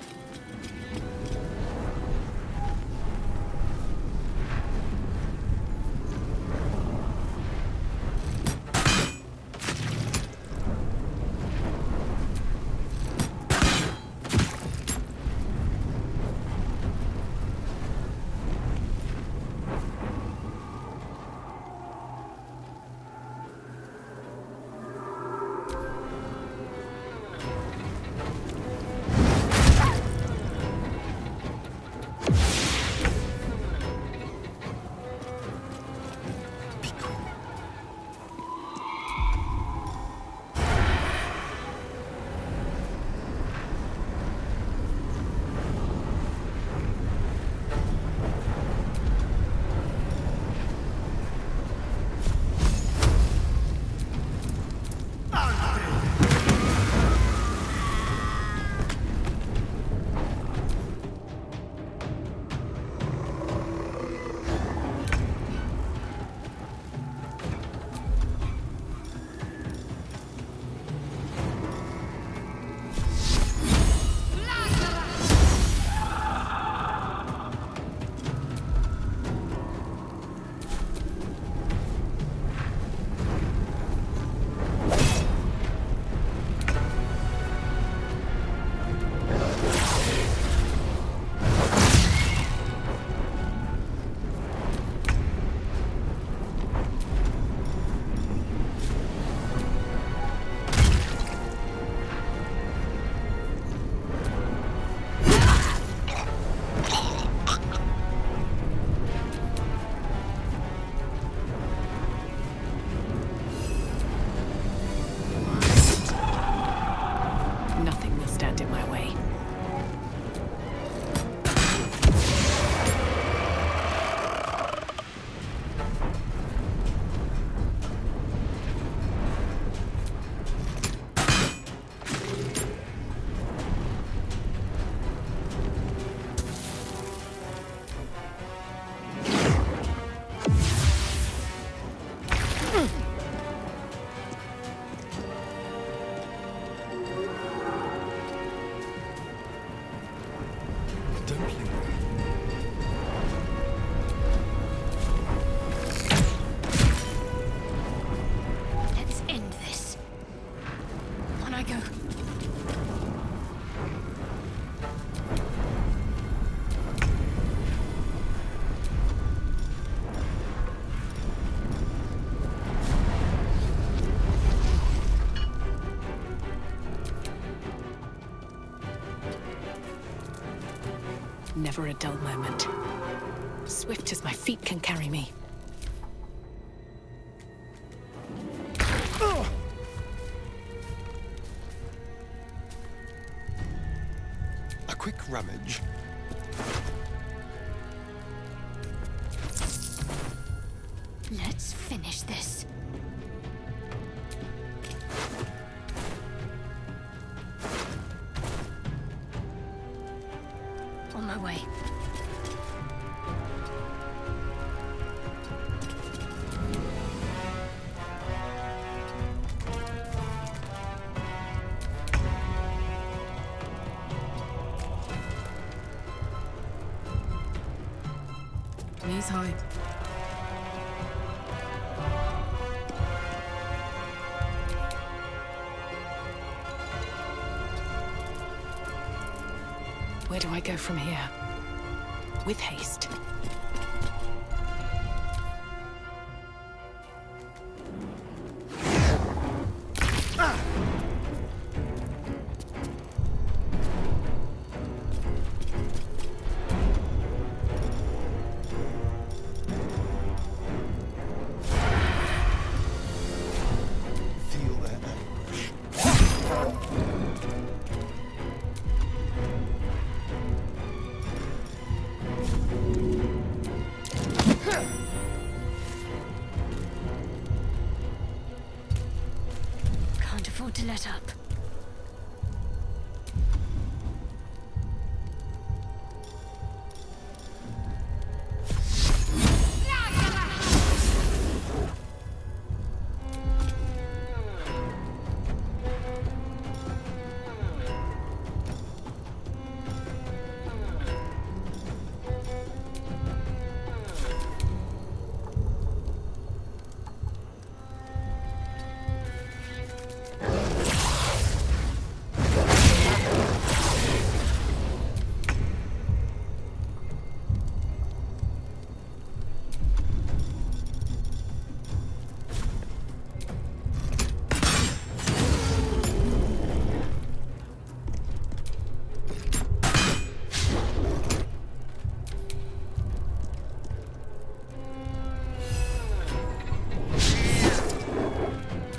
Never a dull moment. Swift as my feet can carry me. A quick rummage. Let's finish this. On my way. Knees high. Where do I go from here? With haste. Can't afford to let up.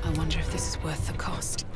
I wonder if this is worth the cost.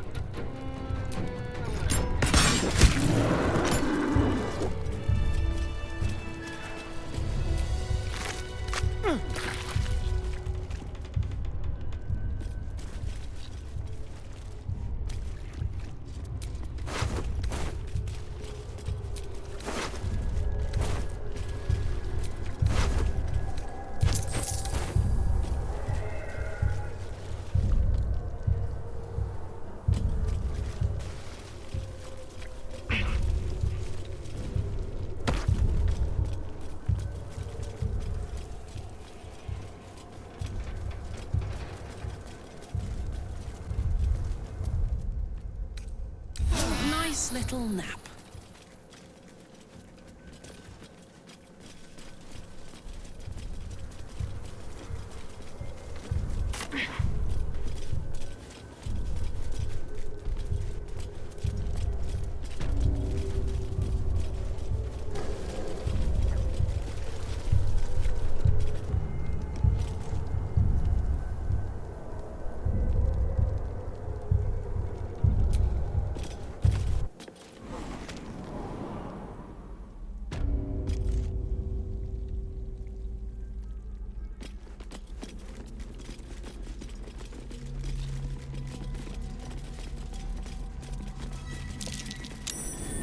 Nice little nap.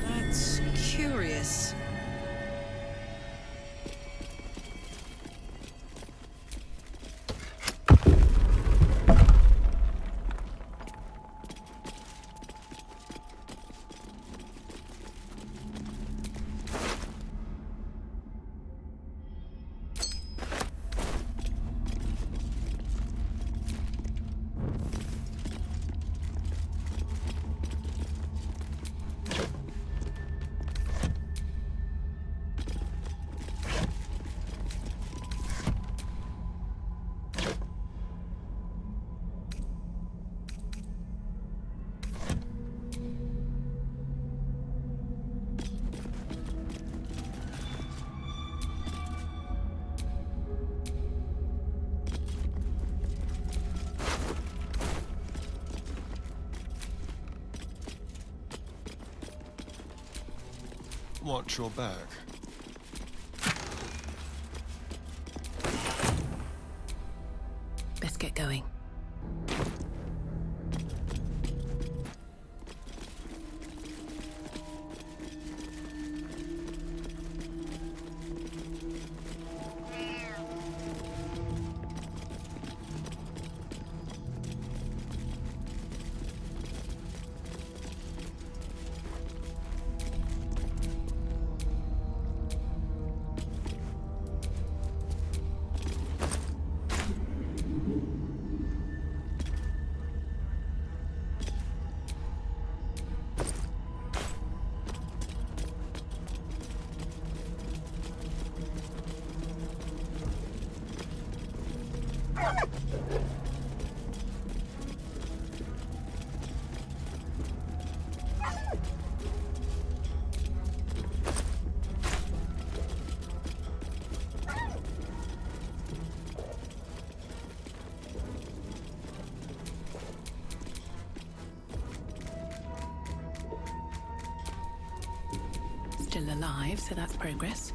That's curious. Watch your back. Best get going. still alive, so that's progress.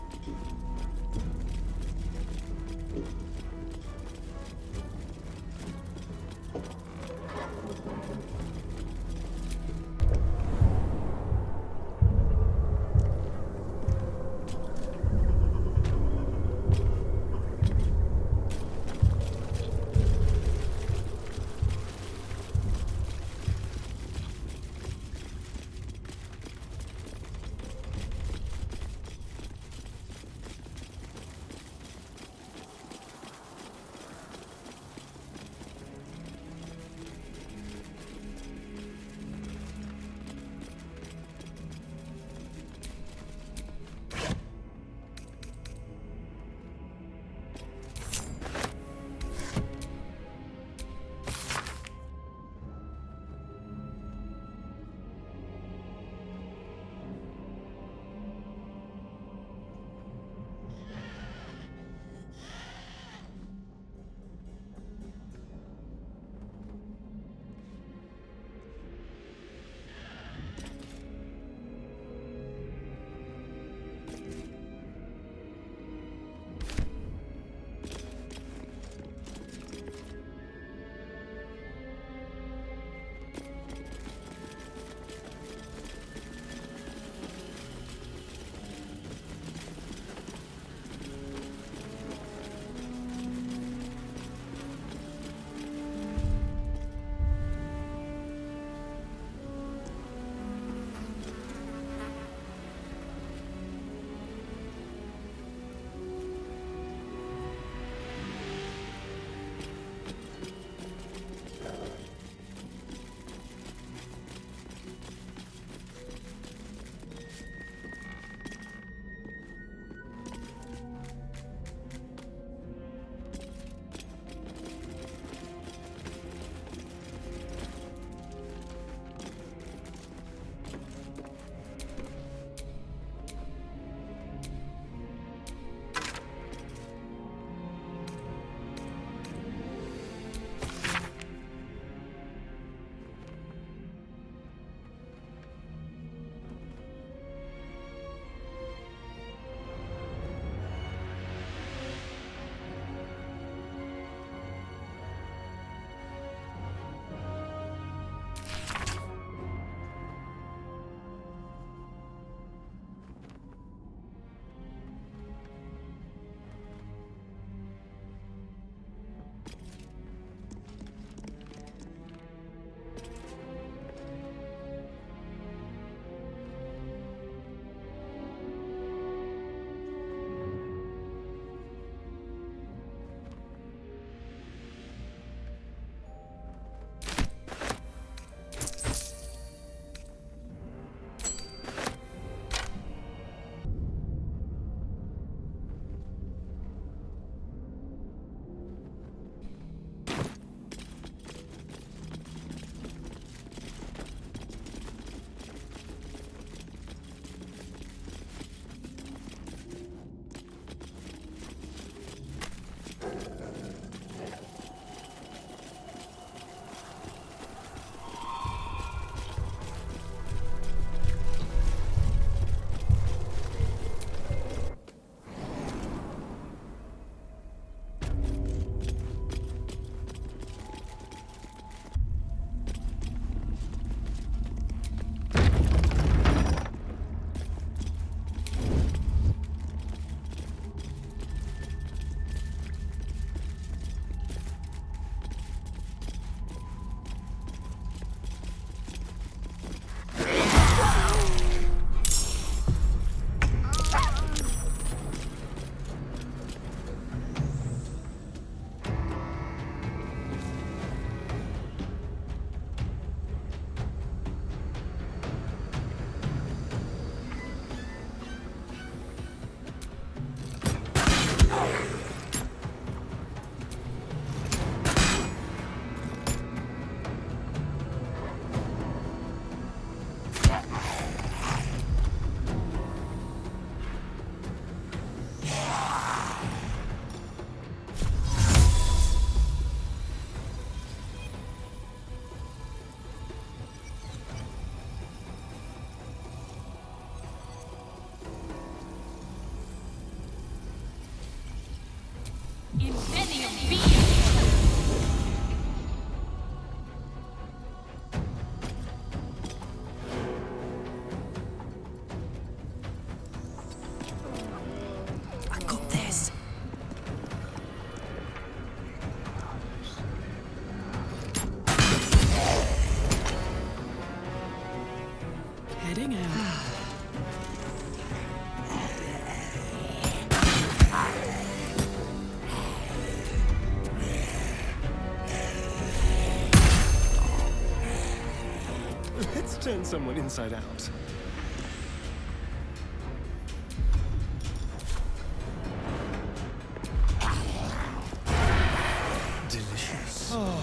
someone inside out. Delicious. Oh.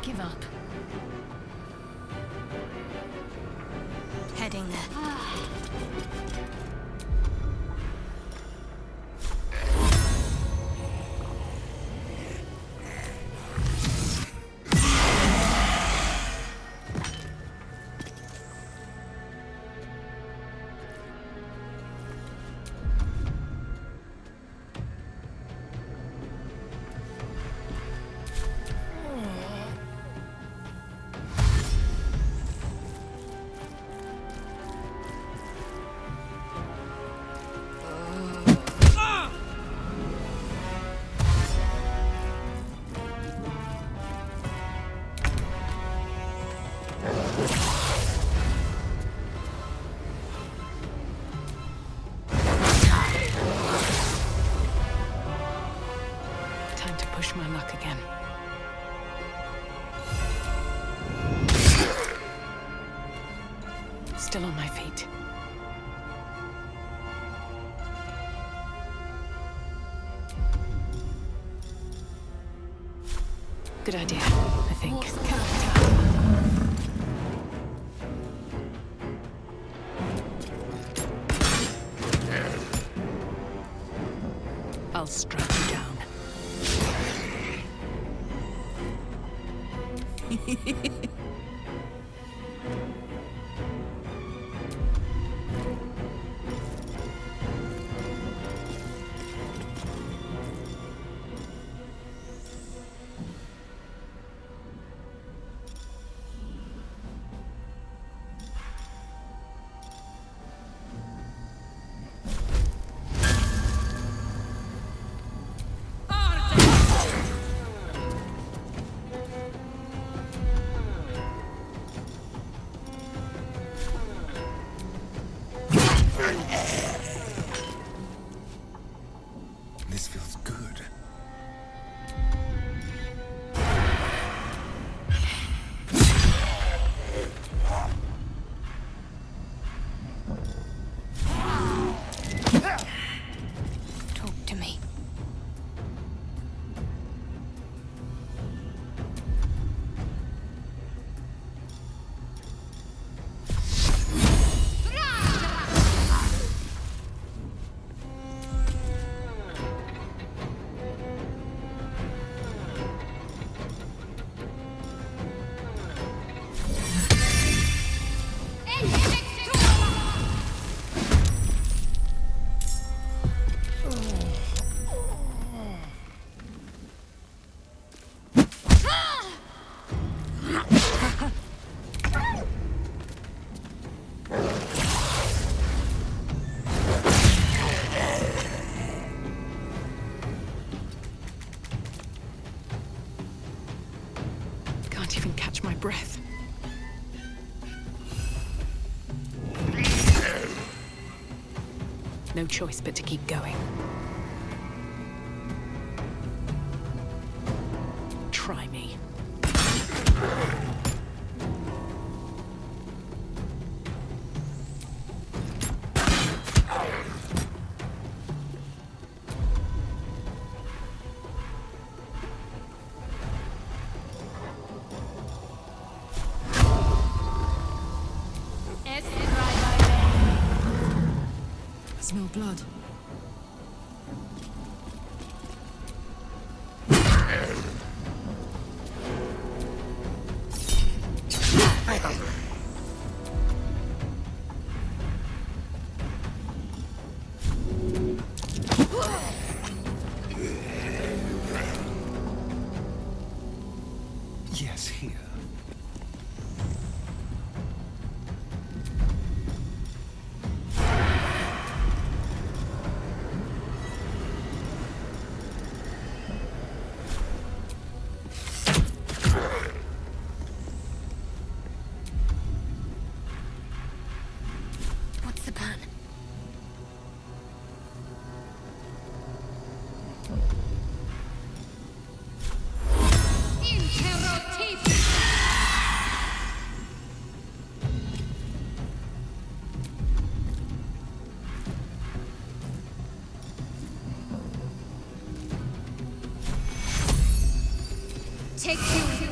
Give up. Heading there. Time to push my luck again. Still on my feet. Good idea, I think. I'll strike you down. This feels good. Talk to me. Can't even catch my breath. No choice but to keep going. Try me. I smell blood. take you.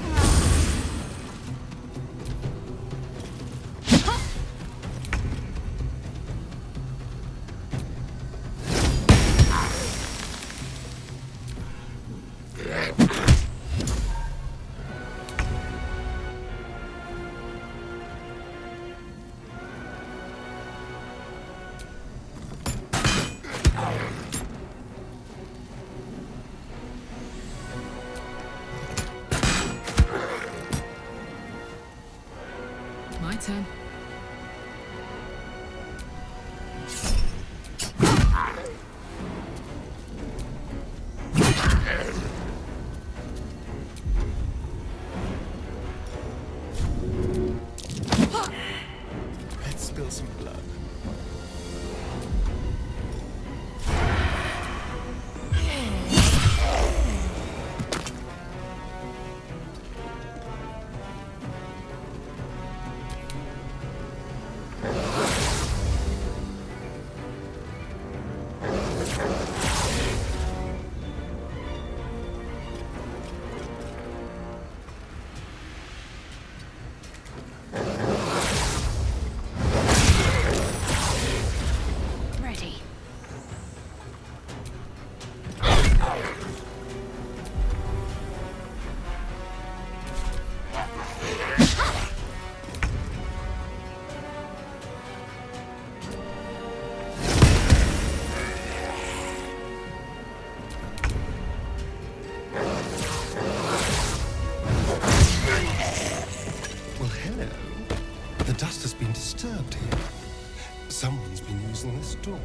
My turn. Let's spill some blood. Ready. Well, hello. The dust has been disturbed here. Someone's been using this door.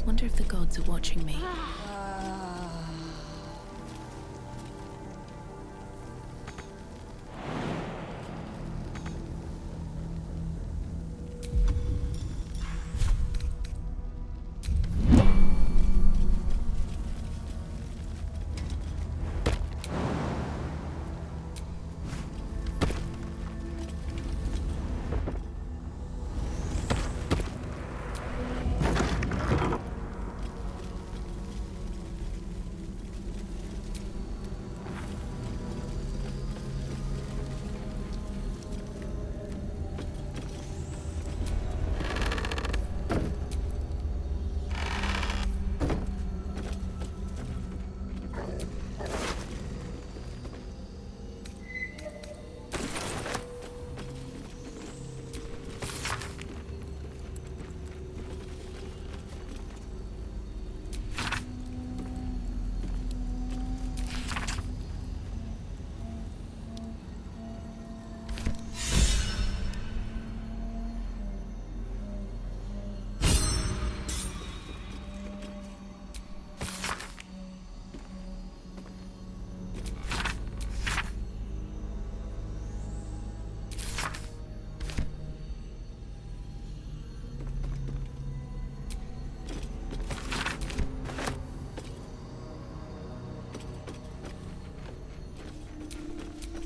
Wonder if the gods are watching me.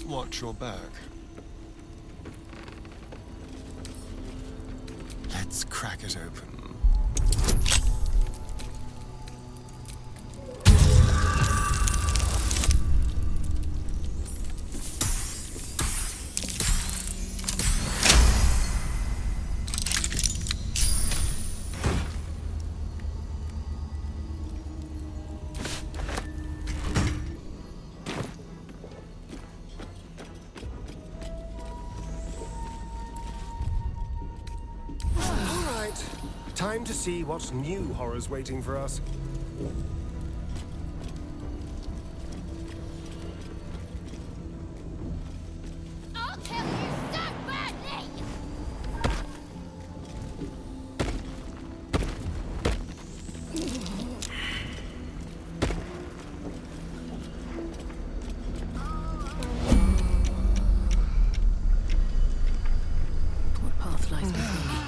Watch your back. Let's crack it open. Time to see what new horror's waiting for us. I'll kill you so badly! What path lies before me?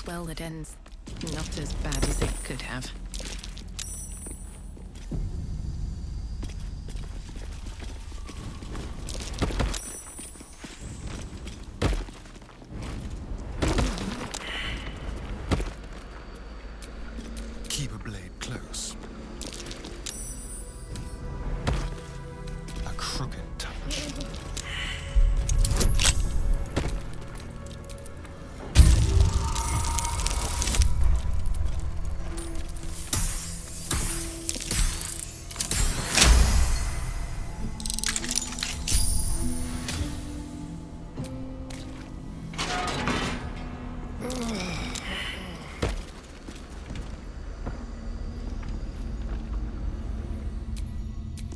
well that ends not as bad as it could have. Keep a blade close. A crooked touch.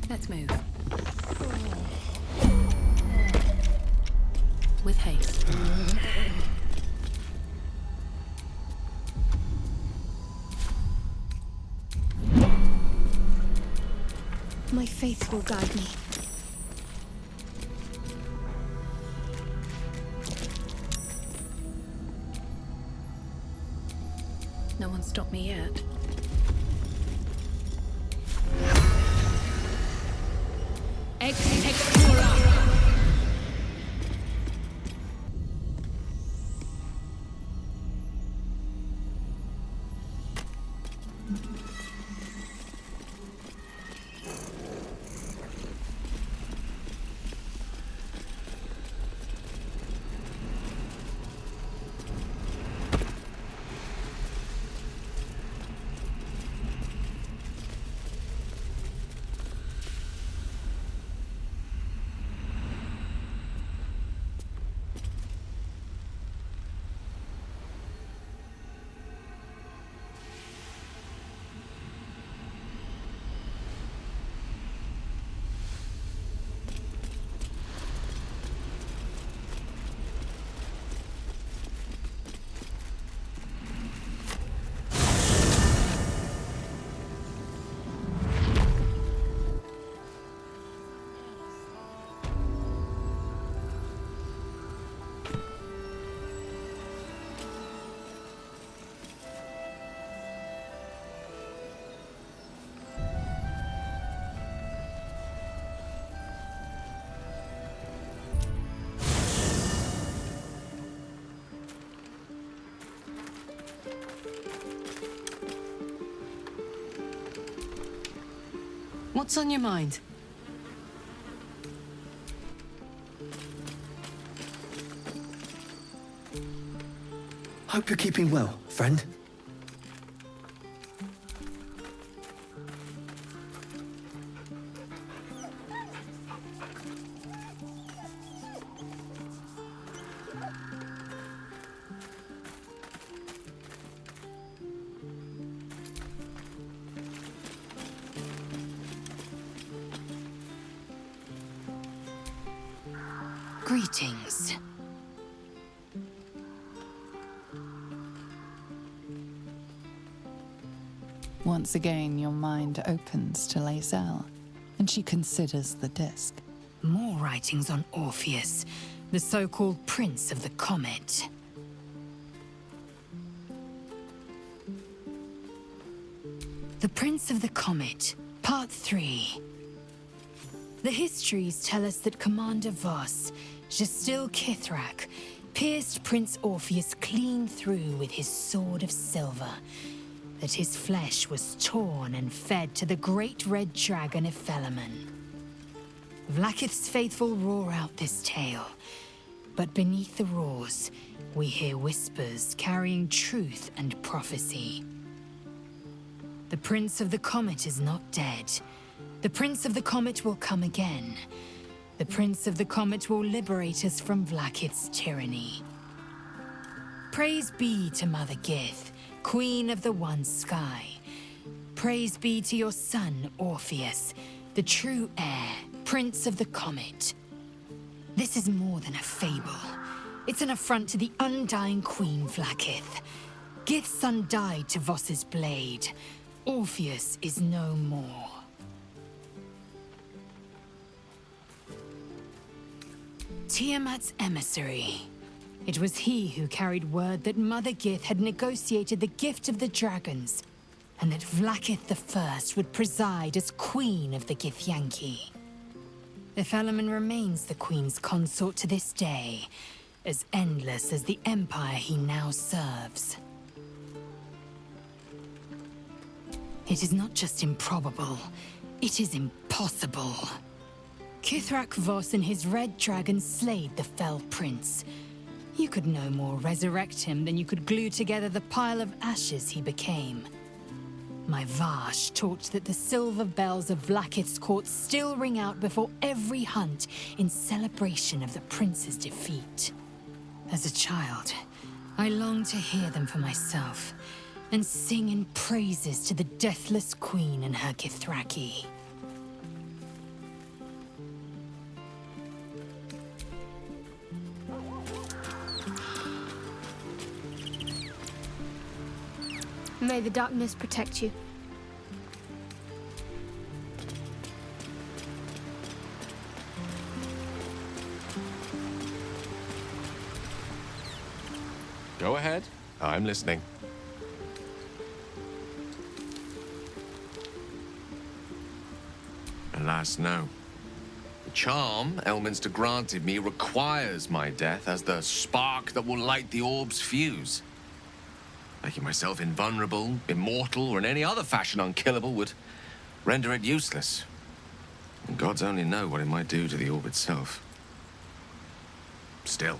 Let's move. With haste. My faith will guide me. No one stopped me yet. What's on your mind? Hope you're keeping well, friend. Greetings. Once again, your mind opens to Lae'zel, and she considers the disc. More writings on Orpheus, the so-called Prince of the Comet. The Prince of the Comet, Part 3. The histories tell us that Commander Voss, Gestil Kithrak, pierced Prince Orpheus clean through with his sword of silver, that his flesh was torn and fed to the great red dragon Ephelaman. Vlaakith's faithful roar out this tale, but beneath the roars, we hear whispers carrying truth and prophecy. The Prince of the Comet is not dead. The Prince of the Comet will come again. The Prince of the Comet will liberate us from Vlaakith's tyranny. Praise be to Mother Gith, Queen of the One Sky. Praise be to your son, Orpheus, the true heir, Prince of the Comet. This is more than a fable. It's an affront to the undying Queen Vlaakith. Gith's son died to Voss's blade. Orpheus is no more. Tiamat's emissary. It was he who carried word that Mother Gith had negotiated the gift of the dragons, and that Vlaakith I would preside as Queen of the Githyanki. The Felaman remains the Queen's consort to this day, as endless as the empire he now serves. It is not just improbable, it is impossible. Kithrak Voss and his red dragon slayed the Fell Prince. You could no more resurrect him than you could glue together the pile of ashes he became. My Vash talked that the silver bells of Vlaakith's court still ring out before every hunt in celebration of the prince's defeat. As a child, I longed to hear them for myself, and sing in praises to the deathless queen and her Githraki. May the darkness protect you. Go ahead. I'm listening. Alas, no. The charm Elminster granted me requires my death as the spark that will light the orb's fuse. Making myself invulnerable, immortal, or in any other fashion unkillable would render it useless. And gods only know what it might do to the orb itself. Still,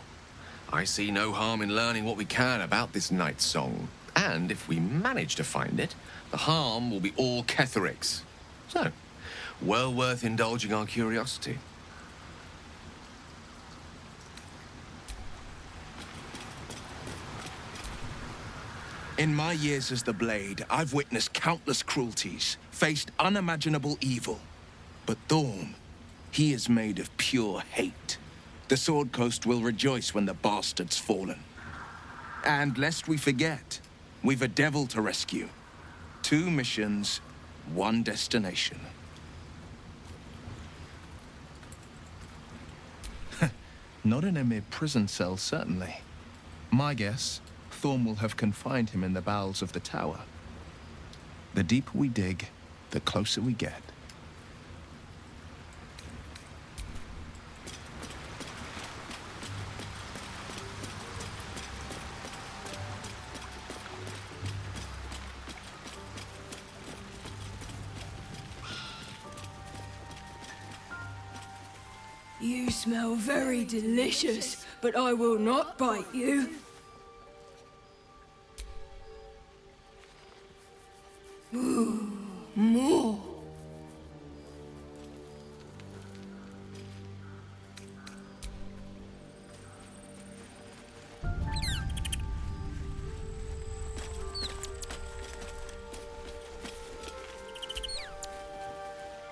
I see no harm in learning what we can about this night song. And if we manage to find it, the harm will be all Ketheric's. So, well worth indulging our curiosity. In my years as the Blade, I've witnessed countless cruelties, faced unimaginable evil. But Thorn, he is made of pure hate. The Sword Coast will rejoice when the bastard's fallen. And lest we forget, we've a devil to rescue. 2 missions, 1 destination. Not in a mere prison cell, certainly. My guess, Thorn will have confined him in the bowels of the tower. The deeper we dig, the closer we get. You smell very delicious, but I will not bite you. Ooh, more.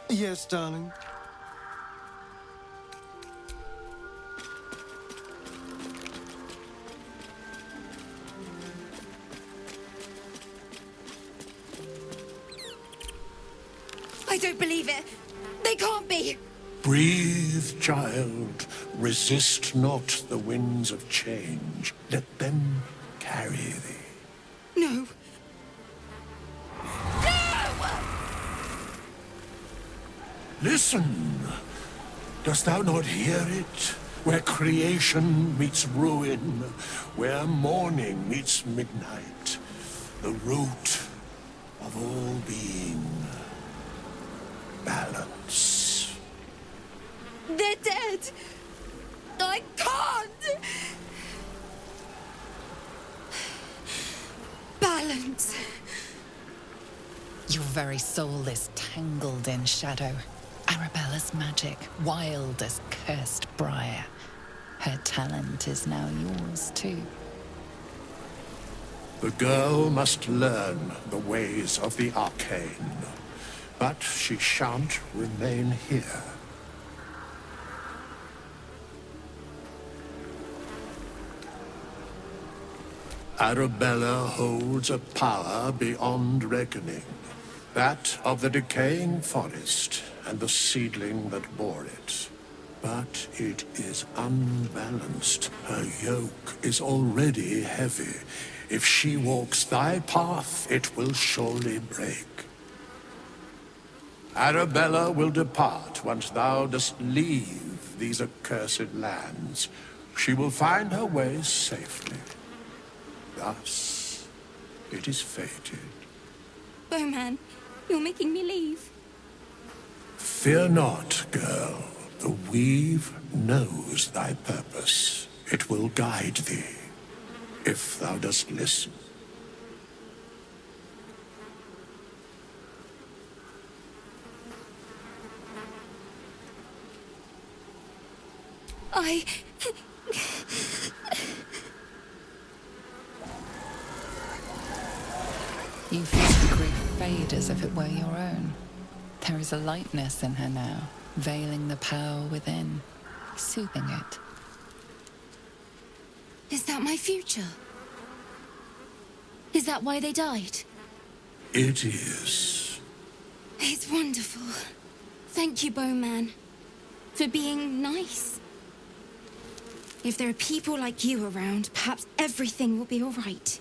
Yes, darling. I don't believe it. They can't be. Breathe, child. Resist not the winds of change. Let them carry thee. No. Listen. Dost thou not hear it? Where creation meets ruin, where morning meets midnight, the root of all being. Balance. They're dead. I can't. Balance. Your very soul is tangled in shadow. Arabella's magic, wild as cursed briar. Her talent is now yours, too. The girl must learn the ways of the arcane, but she shan't remain here. Arabella holds a power beyond reckoning, that of the decaying forest and the seedling that bore it. but it is unbalanced. Her yoke is already heavy. If she walks thy path, it will surely break. Arabella will depart once thou dost leave these accursed lands. She will find her way safely. Thus, it is fated. Bowman, you're making me leave. Fear not, girl. The weave knows thy purpose. It will guide thee, if thou dost listen. You feel the grief fade as if it were your own. There is a lightness in her now, veiling the power within, soothing it. Is that my future? Is that why they died? It is. It's wonderful. Thank you, Bowman, for being nice. If there are people like you around, perhaps everything will be all right.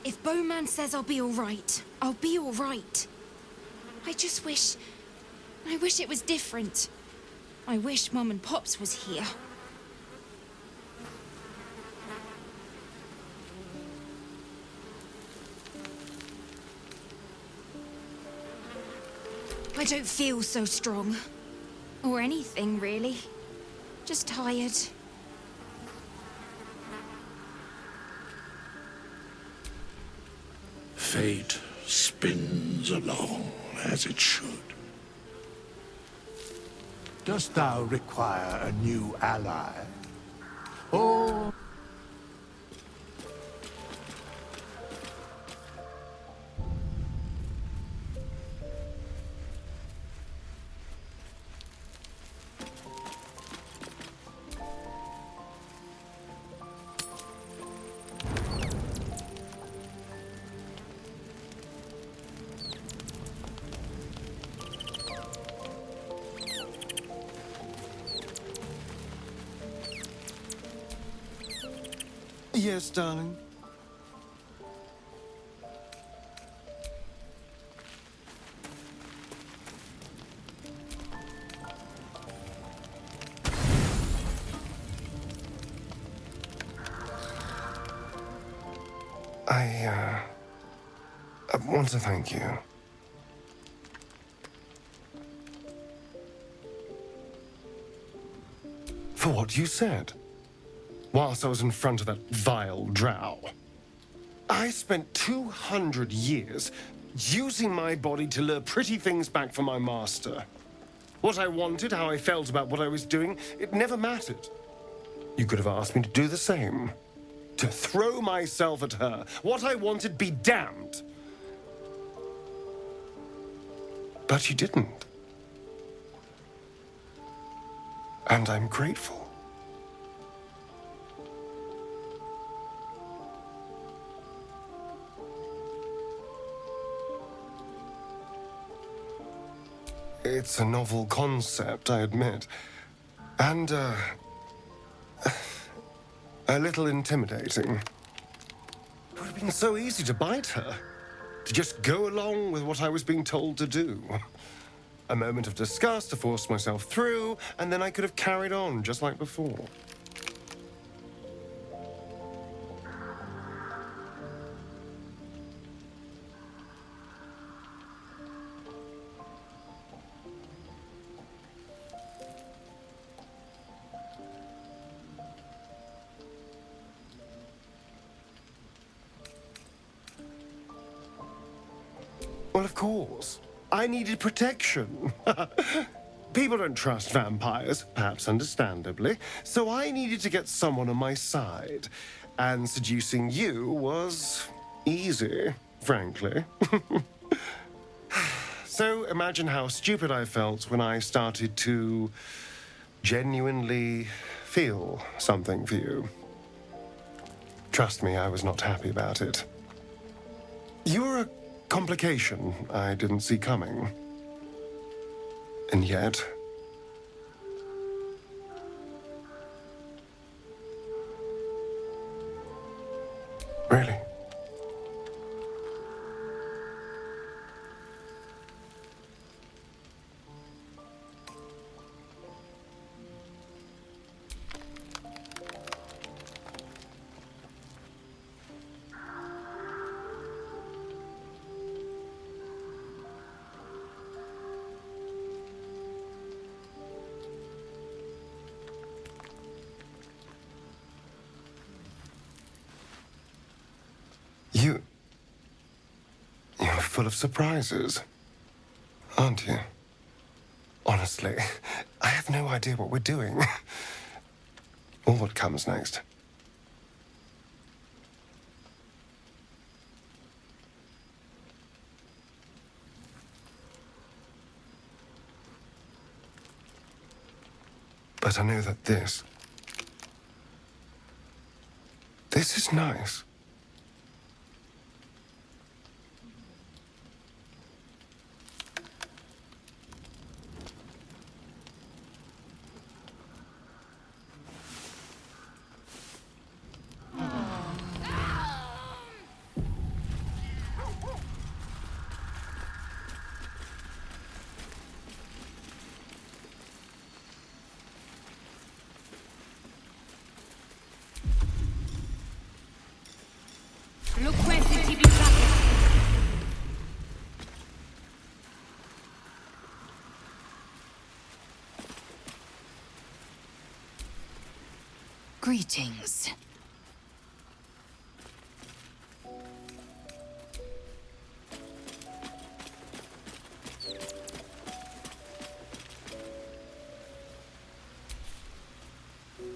If Bowman says I'll be all right, I'll be all right. I wish it was different. I wish Mum and Pops was here. I don't feel so strong. Or anything, really. Just tired. Fate spins along as it should. Dost thou require a new ally? Or... Yes, darling. I want to thank you. For what you said. Whilst I was in front of that vile drow. I spent 200 years using my body to lure pretty things back from my master. What I wanted, how I felt about what I was doing, it never mattered. You could have asked me to do the same. To throw myself at her. What I wanted, be damned. But you didn't. And I'm grateful. It's a novel concept, I admit. And, a little intimidating. It would have been so easy to bite her. To just go along with what I was being told to do. A moment of disgust to force myself through, and then I could have carried on just like before. Well, of course. I needed protection. People don't trust vampires, perhaps understandably, so I needed to get someone on my side. And seducing you was easy, frankly. So imagine how stupid I felt when I started to genuinely feel something for you. Trust me, I was not happy about it. You were a complication I didn't see coming. And yet... Really? You're full of surprises, aren't you? Honestly, I have no idea what we're doing. Or what comes next. But I know that this is nice. Greetings.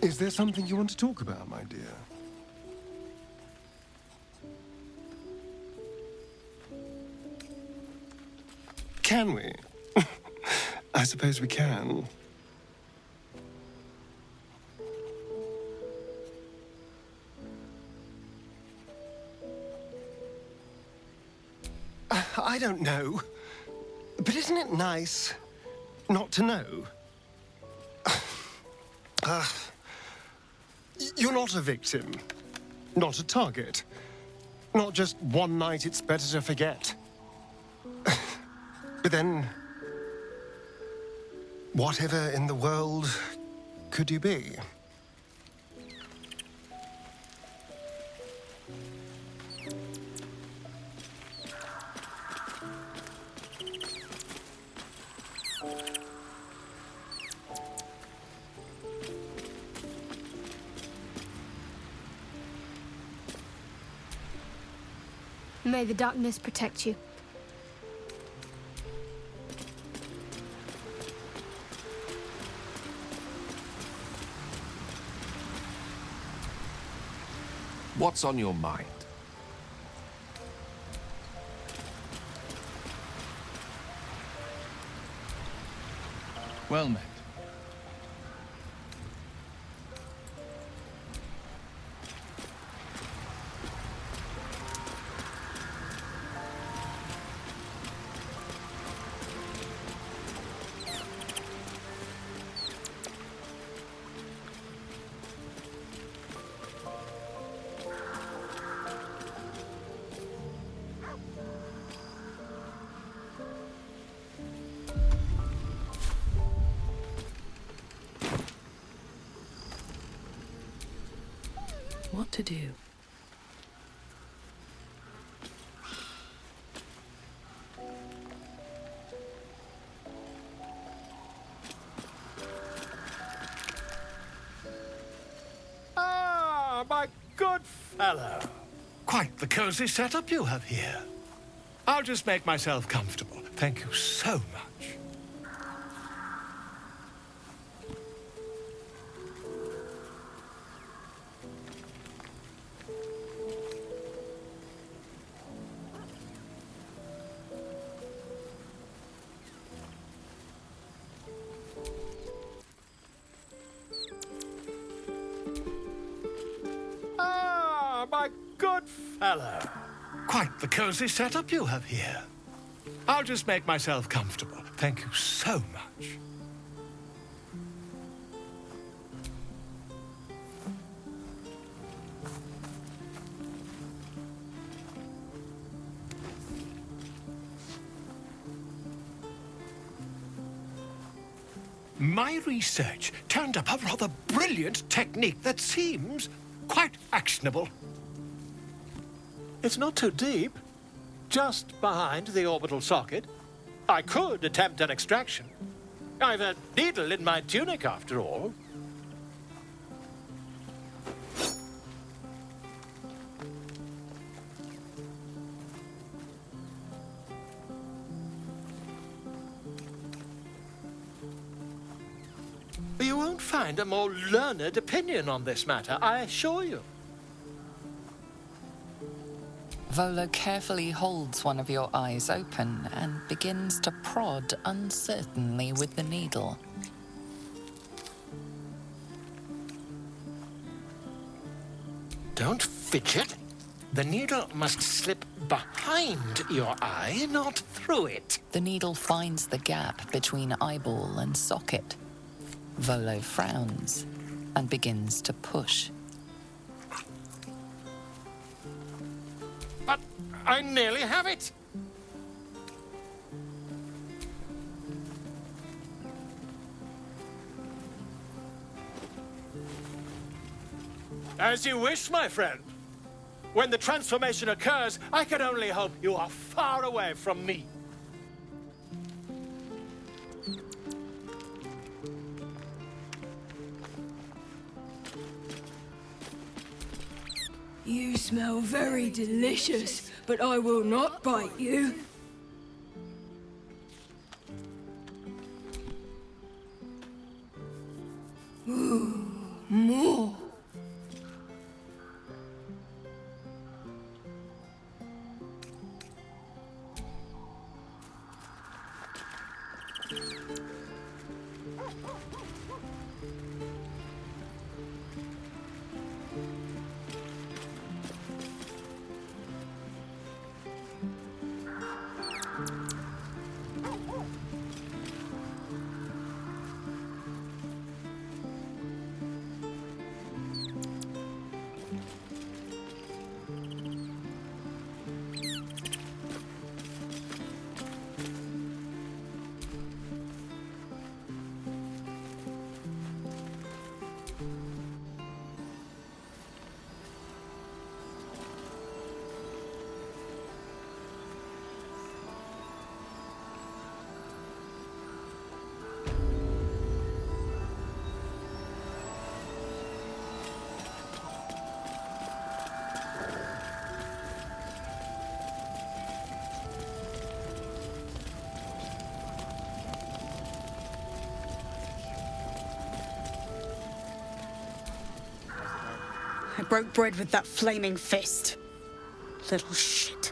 Is there something you want to talk about, my dear? Can we? I suppose we can. I don't know. But isn't it nice not to know? You're not a victim. Not a target. Not just one night it's better to forget. But then... whatever in the world could you be? May the darkness protect you. What's on your mind? Well met. What to do? Ah, my good fellow. Quite the cozy setup you have here. I'll just make myself comfortable. Thank you so much. good fellow. Quite the cozy setup you have here. I'll just make myself comfortable. Thank you so much. My research turned up a rather brilliant technique that seems quite actionable. It's not too deep. Just behind the orbital socket. I could attempt an extraction. I've a needle in my tunic, after all. You won't find a more learned opinion on this matter, I assure you. Volo carefully holds one of your eyes open and begins to prod uncertainly with the needle. Don't fidget. The needle must slip behind your eye, not through it. The needle finds the gap between eyeball and socket. Volo frowns and begins to push. But I nearly have it. As you wish, my friend. When the transformation occurs, I can only hope you are far away from me. You smell very delicious, but I will not bite you. Ooh, more. I broke bread with that flaming fist. Little shit.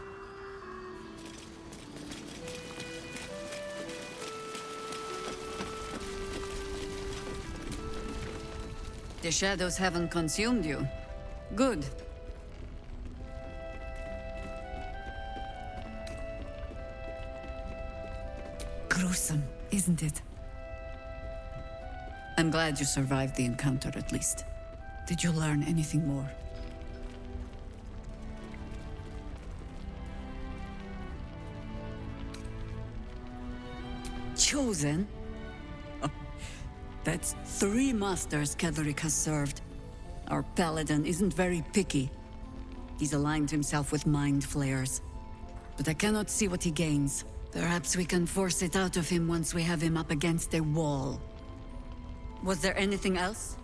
The shadows haven't consumed you. Good. Gruesome, isn't it? I'm glad you survived the encounter at least. Did you learn anything more? Chosen? Oh, that's 3 masters Ketheric has served. Our paladin isn't very picky. He's aligned himself with mind flayers. But I cannot see what he gains. Perhaps we can force it out of him once we have him up against a wall. Was there anything else?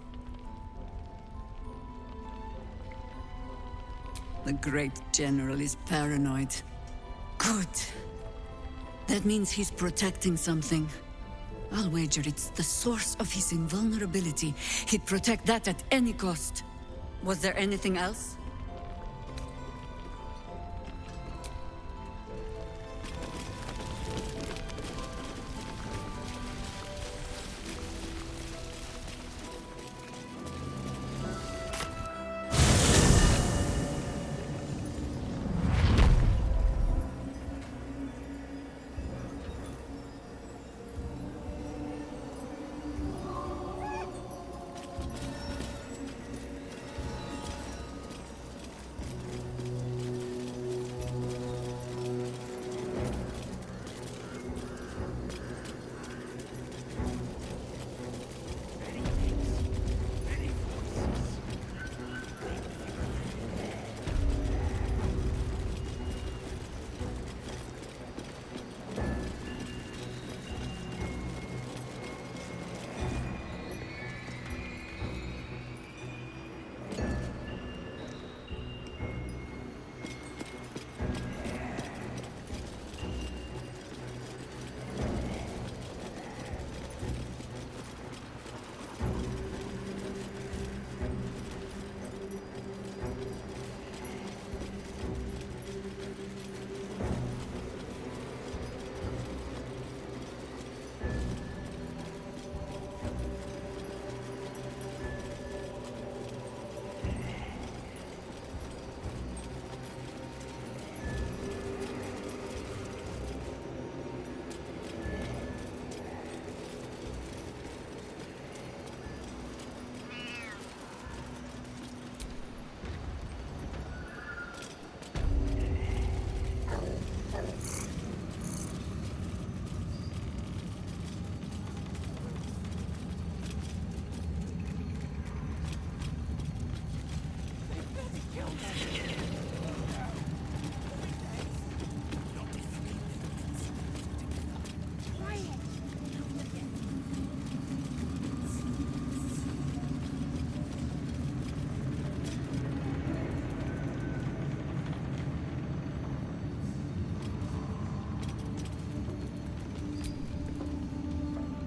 The great general is paranoid. Good. That means he's protecting something. I'll wager it's the source of his invulnerability. He'd protect that at any cost. Was there anything else?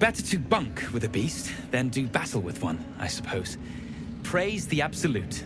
Better to bunk with a beast than do battle with one, I suppose. Praise the Absolute.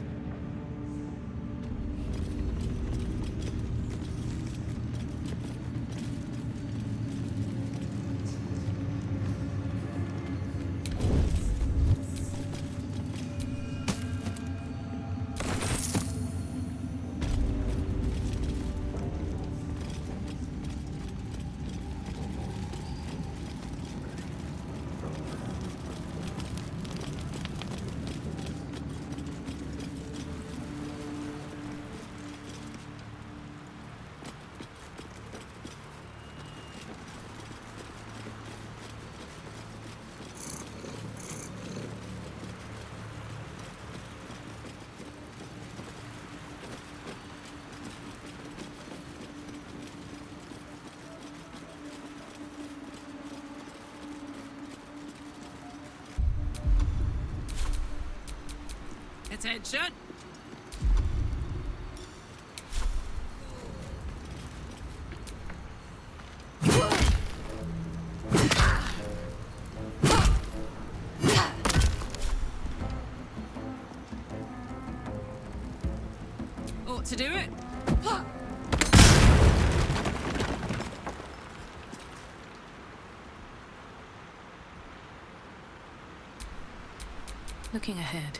Attention! Ought to do it. Looking ahead.